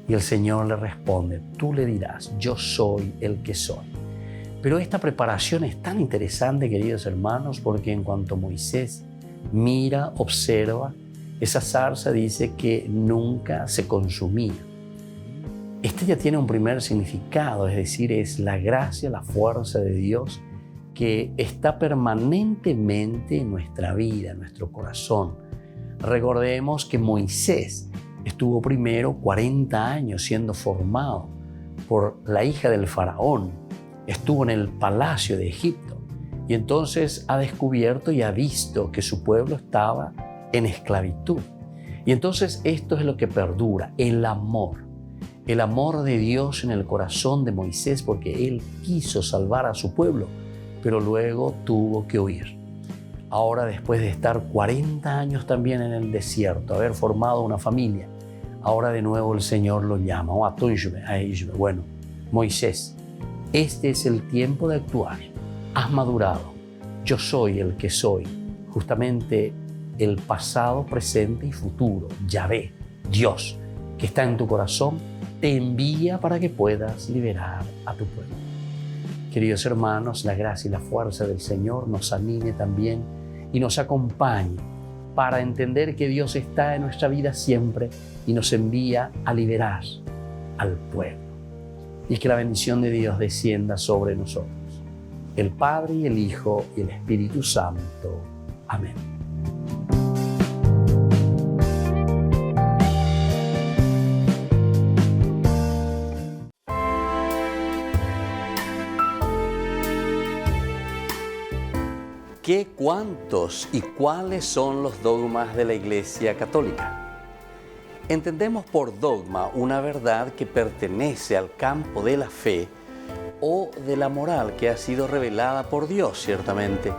S1: y el Señor le responde: tú le dirás, yo soy el que soy. Pero esta preparación es tan interesante, queridos hermanos, porque en cuanto Moisés mira, observa, esa zarza dice que nunca se consumía. Este ya tiene un primer significado, es decir, es la gracia, la fuerza de Dios que está permanentemente en nuestra vida, en nuestro corazón. Recordemos que Moisés estuvo primero 40 años siendo formado por la hija del faraón. Estuvo en el palacio de Egipto y entonces ha descubierto y ha visto que su pueblo estaba en esclavitud. Y entonces esto es lo que perdura, el amor de Dios en el corazón de Moisés, porque él quiso salvar a su pueblo, pero luego tuvo que huir. Ahora, después de estar 40 años también en el desierto, haber formado una familia, ahora de nuevo el Señor lo llama. Bueno, Moisés, este es el tiempo de actuar. Has madurado. Yo soy el que soy. Justamente el pasado, presente y futuro, Yahvé, Dios, que está en tu corazón, te envía para que puedas liberar a tu pueblo. Queridos hermanos, la gracia y la fuerza del Señor nos anime también y nos acompañe para entender que Dios está en nuestra vida siempre y nos envía a liberar al pueblo. Y que la bendición de Dios descienda sobre nosotros, el Padre y el Hijo y el Espíritu Santo. Amén. ¿Qué, cuántos y cuáles son los dogmas de la Iglesia Católica? Entendemos por dogma una verdad que pertenece al campo de la fe o de la moral que ha sido revelada por Dios, ciertamente,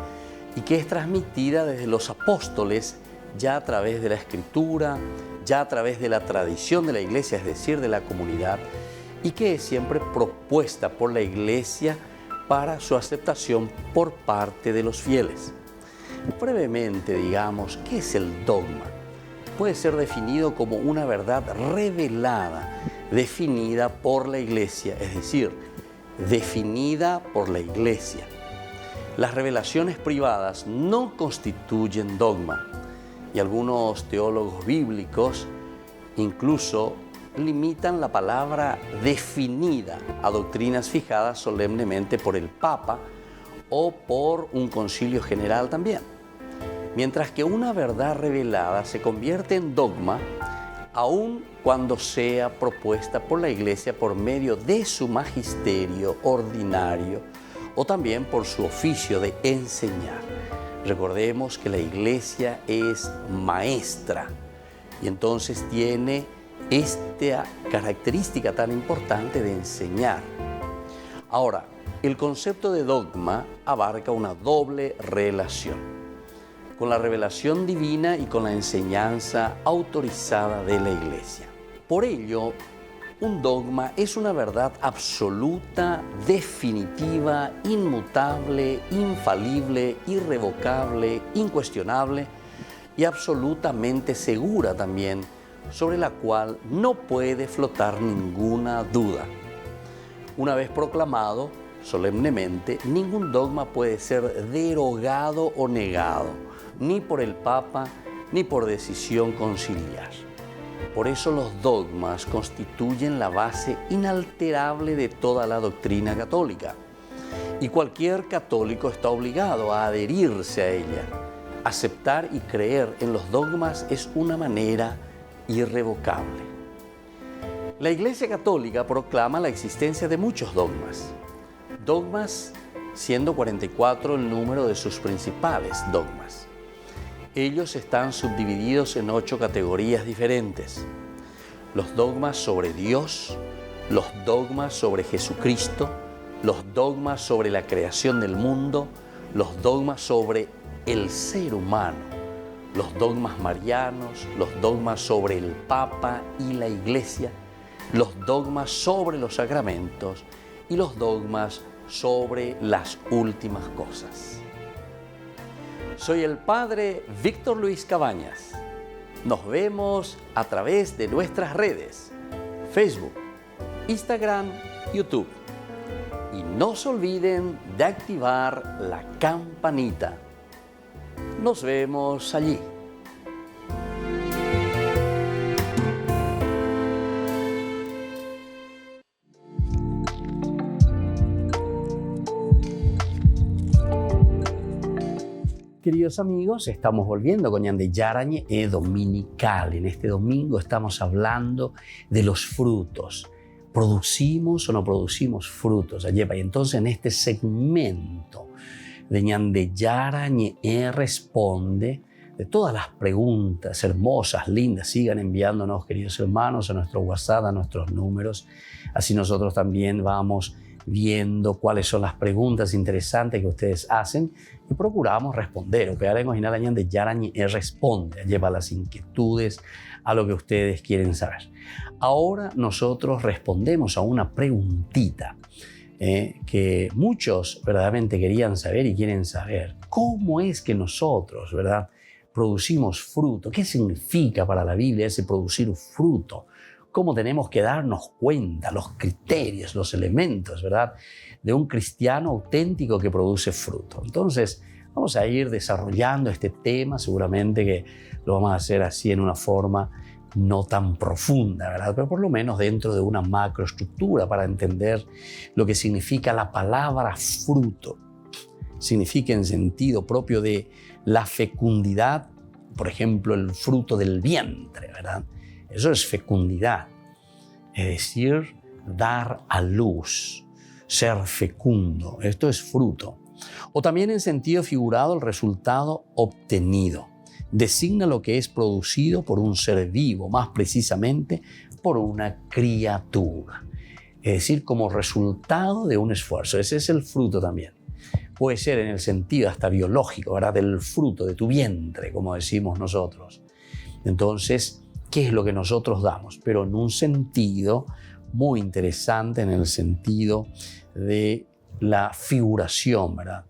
S1: y que es transmitida desde los apóstoles ya a través de la Escritura, ya a través de la tradición de la Iglesia, es decir, de la comunidad, y que es siempre propuesta por la Iglesia para su aceptación por parte de los fieles. Brevemente, digamos, ¿qué es el dogma? Puede ser definido como una verdad revelada, definida por la Iglesia, es decir, definida por la Iglesia. Las revelaciones privadas no constituyen dogma, y algunos teólogos bíblicos incluso limitan la palabra definida a doctrinas fijadas solemnemente por el Papa o por un concilio general también. Mientras que una verdad revelada se convierte en dogma aun cuando sea propuesta por la Iglesia por medio de su magisterio ordinario o también por su oficio de enseñar. Recordemos que la Iglesia es maestra y entonces tiene esta característica tan importante de enseñar. Ahora, el concepto de dogma abarca una doble relación, con la revelación divina y con la enseñanza autorizada de la Iglesia. Por ello, un dogma es una verdad absoluta, definitiva, inmutable, infalible, irrevocable, incuestionable y absolutamente segura también, sobre la cual no puede flotar ninguna duda. Una vez proclamado solemnemente, ningún dogma puede ser derogado o negado, ni por el Papa, ni por decisión conciliar. Por eso los dogmas constituyen la base inalterable de toda la doctrina católica. Y cualquier católico está obligado a adherirse a ella. Aceptar y creer en los dogmas es una manera irrevocable. La Iglesia Católica proclama la existencia de muchos dogmas. Dogmas siendo 44 el número de sus principales dogmas. Ellos están subdivididos en 8 categorías diferentes. Los dogmas sobre Dios, los dogmas sobre Jesucristo, los dogmas sobre la creación del mundo, los dogmas sobre el ser humano, los dogmas marianos, los dogmas sobre el Papa y la Iglesia, los dogmas sobre los sacramentos y los dogmas sobre las últimas cosas. Soy el Padre Víctor Luis Cabañas. Nos vemos a través de nuestras redes, Facebook, Instagram, YouTube. Y no se olviden de activar la campanita. Nos vemos allí. Queridos amigos, estamos volviendo con Ñande Yarañe Dominical. En este domingo estamos hablando de los frutos. ¿Producimos o no producimos frutos? Y entonces en este segmento de Ñande Yarañe Responde, de todas las preguntas hermosas, lindas, sigan enviándonos, queridos hermanos, a nuestro WhatsApp, a nuestros números. Así nosotros también vamos viendo cuáles son las preguntas interesantes que ustedes hacen y procuramos responder. Que ahora imaginar Ñande Yarañe Responde, lleva las inquietudes, a lo que ustedes quieren saber. Ahora nosotros respondemos a una preguntita que muchos verdaderamente querían saber y quieren saber. ¿Cómo es que nosotros, verdad, producimos fruto? ¿Qué significa para la Biblia ese producir fruto? ¿Cómo tenemos que darnos cuenta, los criterios, los elementos, verdad, de un cristiano auténtico que produce fruto? Entonces, vamos a ir desarrollando este tema, seguramente que lo vamos a hacer así en una forma no tan profunda, ¿verdad? Pero por lo menos dentro de una macroestructura para entender lo que significa la palabra fruto. Significa en sentido propio de la fecundidad, por ejemplo, el fruto del vientre, ¿verdad? Eso es fecundidad, es decir, dar a luz, ser fecundo. Esto es fruto. O también en sentido figurado el resultado obtenido. Designa lo que es producido por un ser vivo, más precisamente por una criatura. Es decir, como resultado de un esfuerzo. Ese es el fruto también. Puede ser en el sentido hasta biológico, ¿verdad? Del fruto de tu vientre, como decimos nosotros. Entonces, ¿qué es lo que nosotros damos? Pero en un sentido muy interesante, en el sentido de la figuración, ¿verdad?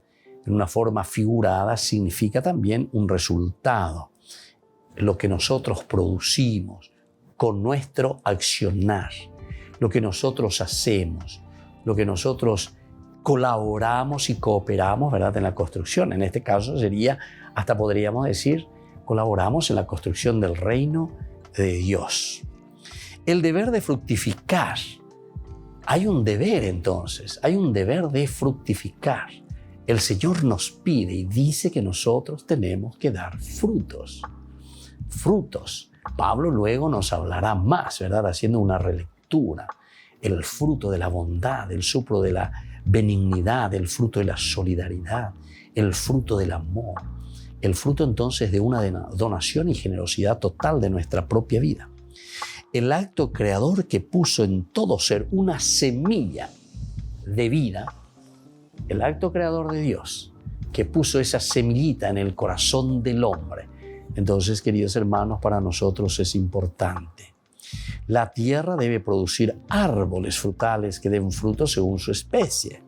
S1: En una forma figurada significa también un resultado. Lo que nosotros producimos con nuestro accionar, lo que nosotros hacemos, lo que nosotros colaboramos y cooperamos, ¿verdad? En la construcción. En este caso sería, hasta podríamos decir, colaboramos en la construcción del reino de Dios. El deber de fructificar. Hay un deber entonces, hay un deber de fructificar. El Señor nos pide y dice que nosotros tenemos que dar frutos. Frutos. Pablo luego nos hablará más, ¿verdad? Haciendo una relectura. El fruto de la bondad, el fruto de la benignidad, el fruto de la solidaridad, el fruto del amor. El fruto entonces de una donación y generosidad total de nuestra propia vida. El acto creador que puso en todo ser una semilla de vida, el acto creador de Dios, que puso esa semillita en el corazón del hombre. Entonces, queridos hermanos, para nosotros es importante. La tierra debe producir árboles frutales que den fruto según su especie.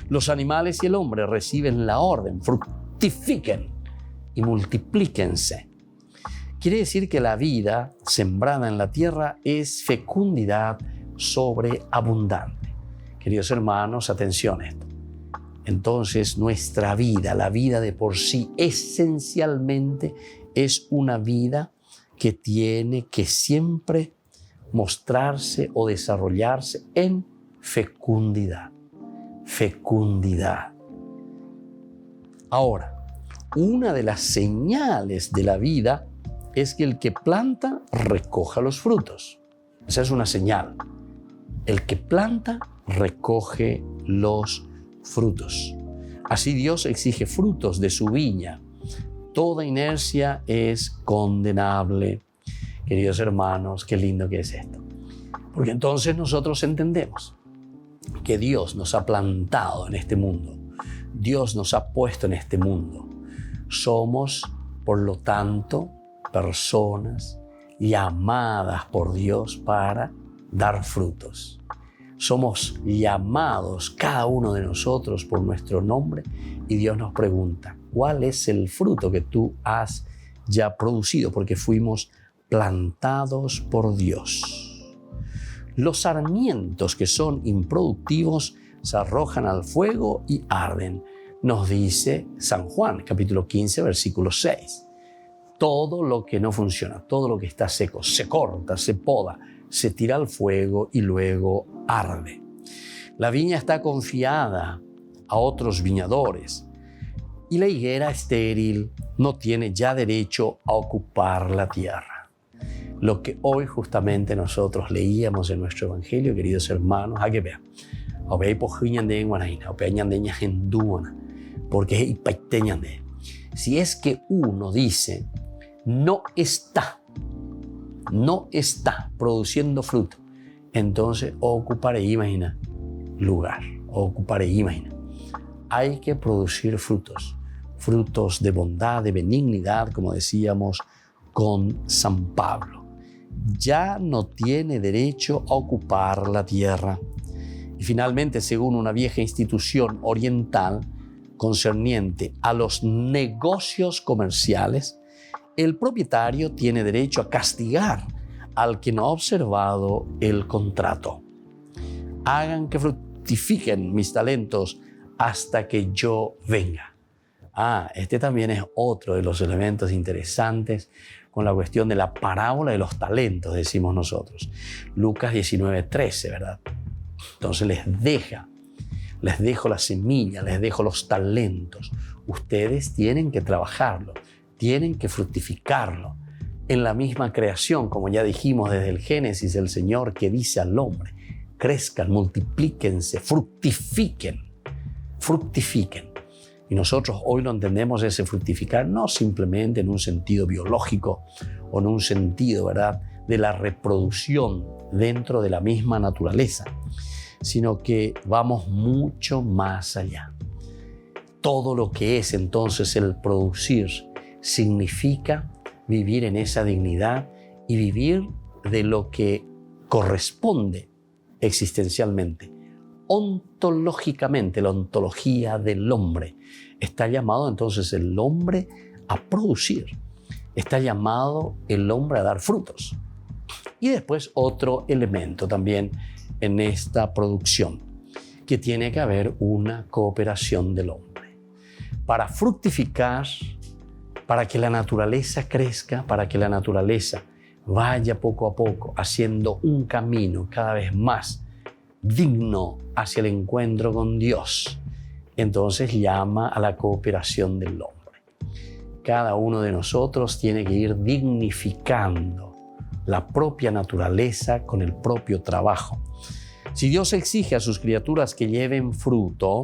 S1: Los animales y el hombre reciben la orden, fructifiquen y multiplíquense. Quiere decir que la vida sembrada en la tierra es fecundidad sobreabundante. Queridos hermanos, atención a esto. Entonces, nuestra vida, la vida de por sí, esencialmente es una vida que tiene que siempre mostrarse o desarrollarse en fecundidad. Fecundidad. Ahora, una de las señales de la vida es que el que planta recoja los frutos. Esa es una señal. El que planta recoge los frutos. Así Dios exige frutos de su viña. Toda inercia es condenable. Queridos hermanos, qué lindo que es esto. Porque entonces nosotros entendemos que Dios nos ha plantado en este mundo. Dios nos ha puesto en este mundo. Somos, por lo tanto, personas llamadas por Dios para dar frutos. Somos llamados, cada uno de nosotros, por nuestro nombre, y Dios nos pregunta, ¿cuál es el fruto que tú has ya producido? Porque fuimos plantados por Dios. Los sarmientos que son improductivos se arrojan al fuego y arden, nos dice San Juan, capítulo 15, versículo 6. Todo lo que no funciona, todo lo que está seco, se corta, se poda, se tira al fuego y luego arde. La viña está confiada a otros viñadores y la higuera estéril no tiene ya derecho a ocupar la tierra. Lo que hoy justamente nosotros leíamos en nuestro evangelio, queridos hermanos, a que vean. Porque si es que uno dice no está produciendo fruto, entonces ocuparé, imagina, lugar, ocuparé, imagina. Hay que producir frutos, frutos de bondad, de benignidad, como decíamos con San Pablo. Ya no tiene derecho a ocupar la tierra. Y finalmente, según una vieja institución oriental concerniente a los negocios comerciales, el propietario tiene derecho a castigar al que no ha observado el contrato. Hagan que fructifiquen mis talentos hasta que yo venga. Este también es otro de los elementos interesantes con la cuestión de la parábola de los talentos, decimos nosotros. Lucas 19:13, ¿verdad? Entonces les dejo la semilla, les dejo los talentos. Ustedes tienen que trabajarlo, tienen que fructificarlo. En la misma creación, como ya dijimos desde el Génesis, el Señor que dice al hombre, crezcan, multiplíquense, fructifiquen. Y nosotros hoy lo entendemos ese fructificar no simplemente en un sentido biológico o en un sentido, ¿verdad?, de la reproducción dentro de la misma naturaleza, sino que vamos mucho más allá. Todo lo que es entonces el producir significa vivir en esa dignidad y vivir de lo que corresponde existencialmente. Ontológicamente, la ontología del hombre. Está llamado entonces el hombre a producir. Está llamado el hombre a dar frutos. Y después otro elemento también en esta producción, que tiene que haber una cooperación del hombre. Para fructificar, para que la naturaleza crezca, para que la naturaleza vaya poco a poco haciendo un camino cada vez más digno hacia el encuentro con Dios, entonces llama a la cooperación del hombre. Cada uno de nosotros tiene que ir dignificando la propia naturaleza con el propio trabajo. Si Dios exige a sus criaturas que lleven fruto,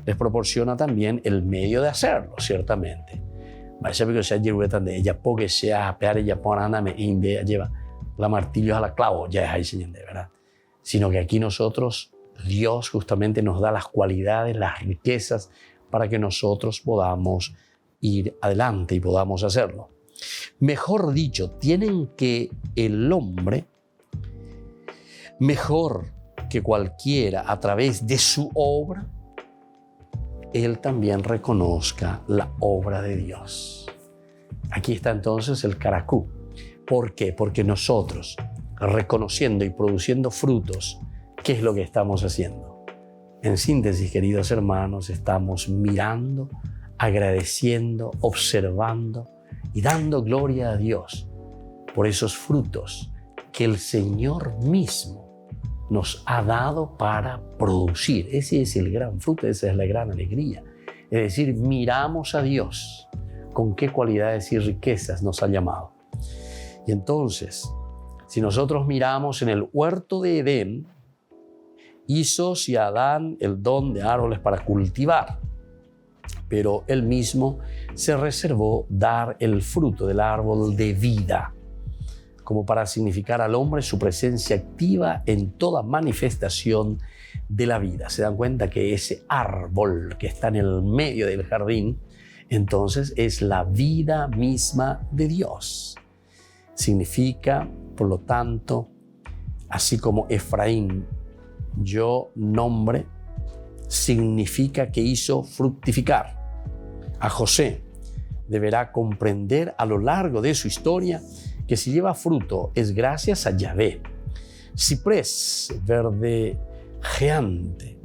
S1: les proporciona también el medio de hacerlo, ciertamente. Lleva la martillo a la clavo, ya es ahí, señor, ¿verdad? Sino que aquí nosotros, Dios justamente nos da las cualidades, las riquezas para que nosotros podamos ir adelante y podamos hacerlo. Mejor dicho, tienen que el hombre, mejor que cualquiera, a través de su obra, él también reconozca la obra de Dios. Aquí está entonces el caracú. ¿Por qué? Porque nosotros, reconociendo y produciendo frutos, ¿qué es lo que estamos haciendo? En síntesis, queridos hermanos, estamos mirando, agradeciendo, observando y dando gloria a Dios por esos frutos que el Señor mismo nos ha dado para producir. Ese es el gran fruto, esa es la gran alegría. Es decir, miramos a Dios con qué cualidades y riquezas nos ha llamado. Y entonces, si nosotros miramos en el huerto de Edén, hizo a Adán el don de árboles para cultivar, pero él mismo se reservó dar el fruto del árbol de vida, como para significar al hombre su presencia activa en toda manifestación de la vida. Se dan cuenta que ese árbol que está en el medio del jardín, entonces es la vida misma de Dios. Significa, por lo tanto, así como Efraín, yo nombre, significa que hizo fructificar. A José deberá comprender a lo largo de su historia que si lleva fruto es gracias a Yahvé. Ciprés verdejeante,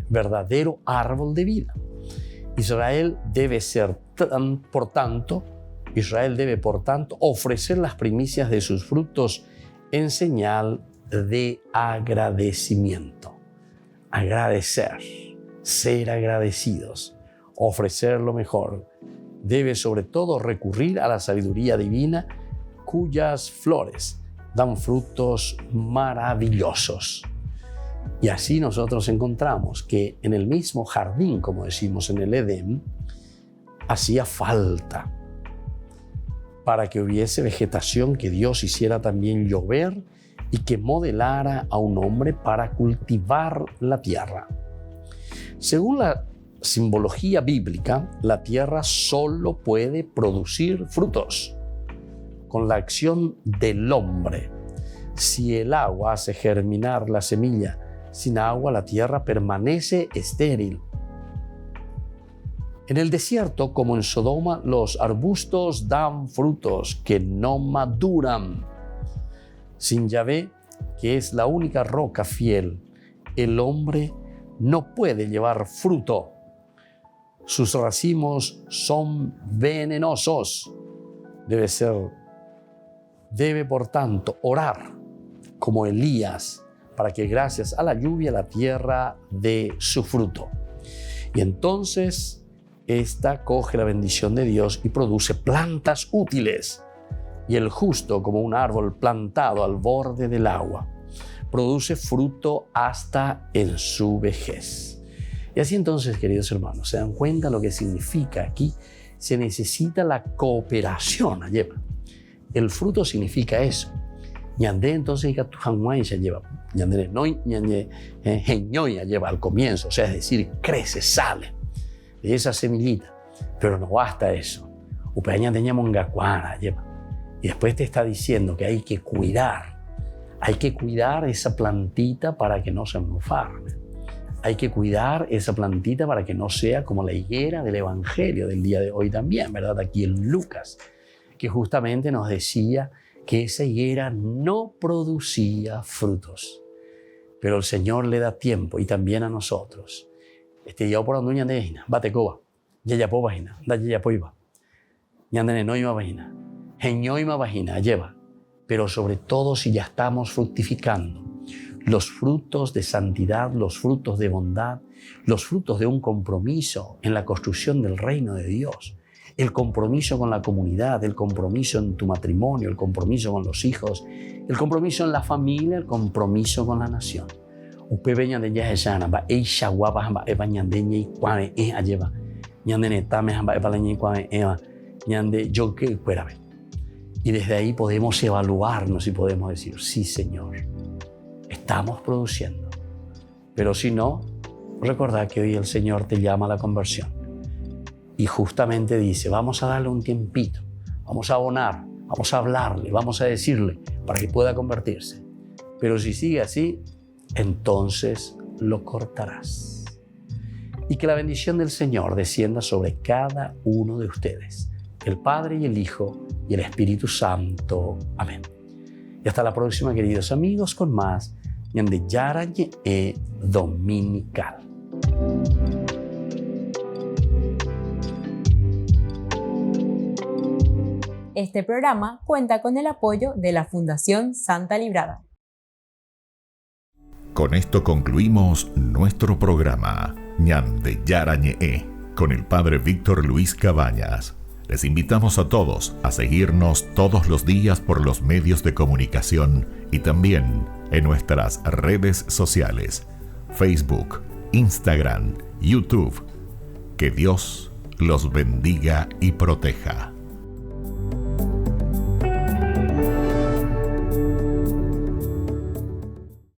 S1: verdadero árbol de vida. Israel debe por tanto, ofrecer las primicias de sus frutos en señal de agradecimiento. Agradecer, ser agradecidos, ofrecer lo mejor. Debe sobre todo recurrir a la sabiduría divina, cuyas flores dan frutos maravillosos. Y así nosotros encontramos que en el mismo jardín, como decimos en el Edén, hacía falta para que hubiese vegetación, que Dios hiciera también llover y que modelara a un hombre para cultivar la tierra. Según la simbología bíblica, la tierra solo puede producir frutos con la acción del hombre. Si el agua hace germinar la semilla, sin agua la tierra permanece estéril. En el desierto, como en Sodoma, los arbustos dan frutos que no maduran. Sin Yahvé, que es la única roca fiel, el hombre no puede llevar fruto. Sus racimos son venenosos. Debe por tanto orar como Elías para que gracias a la lluvia la tierra dé su fruto. Y entonces esta coge la bendición de Dios y produce plantas útiles. Y el justo, como un árbol plantado al borde del agua, produce fruto hasta en su vejez. Y así entonces, queridos hermanos, se dan cuenta lo que significa aquí. Se necesita la cooperación. El fruto significa eso. Ñande entonces tu hanguay se lleva. Ñande no ñande genyoya lleva al comienzo, o sea, es decir, crece, sale de esa semillita. Pero no basta eso. Upeña teníamos ngacuana lleva. Y después te está diciendo que hay que cuidar esa plantita para que no se enferme. Hay que cuidar esa plantita para que no sea como la higuera del Evangelio del día de hoy también, ¿verdad? Aquí en Lucas, que justamente nos decía que esa higuera no producía frutos. Pero el Señor le da tiempo y también a nosotros. Yo por anduña de hina, bate coba, ya po vagina, da ya poiva. Ñandene no iba vagina, genyoima vagina, lleva. Pero sobre todo si ya estamos fructificando los frutos de santidad, los frutos de bondad, los frutos de un compromiso en la construcción del reino de Dios, el compromiso con la comunidad, el compromiso en tu matrimonio, el compromiso con los hijos, el compromiso en la familia, el compromiso con la nación. Usted veña de ya esana, va eisha guapa, va ebañandeña y cuave lleva, ñandene tame, va ebaleña y cuave eva, ñande yo que fuera. Y desde ahí podemos evaluarnos y podemos decir, sí, Señor, estamos produciendo. Pero si no, recordad que hoy el Señor te llama a la conversión. Y justamente dice, vamos a darle un tiempito, vamos a abonar, vamos a hablarle, vamos a decirle para que pueda convertirse. Pero si sigue así, entonces lo cortarás. Y que la bendición del Señor descienda sobre cada uno de ustedes, el Padre y el Hijo y el Espíritu Santo. Amén. Y hasta la próxima, queridos amigos, con más Ñande Yarañe Dominical.
S2: Este programa cuenta con el apoyo de la Fundación Santa Librada.
S10: Con esto concluimos nuestro programa Ñande Yarañe con el Padre Víctor Luis Cabañas. Les invitamos a todos a seguirnos todos los días por los medios de comunicación y también en nuestras redes sociales, Facebook, Instagram, YouTube. Que Dios los bendiga y proteja.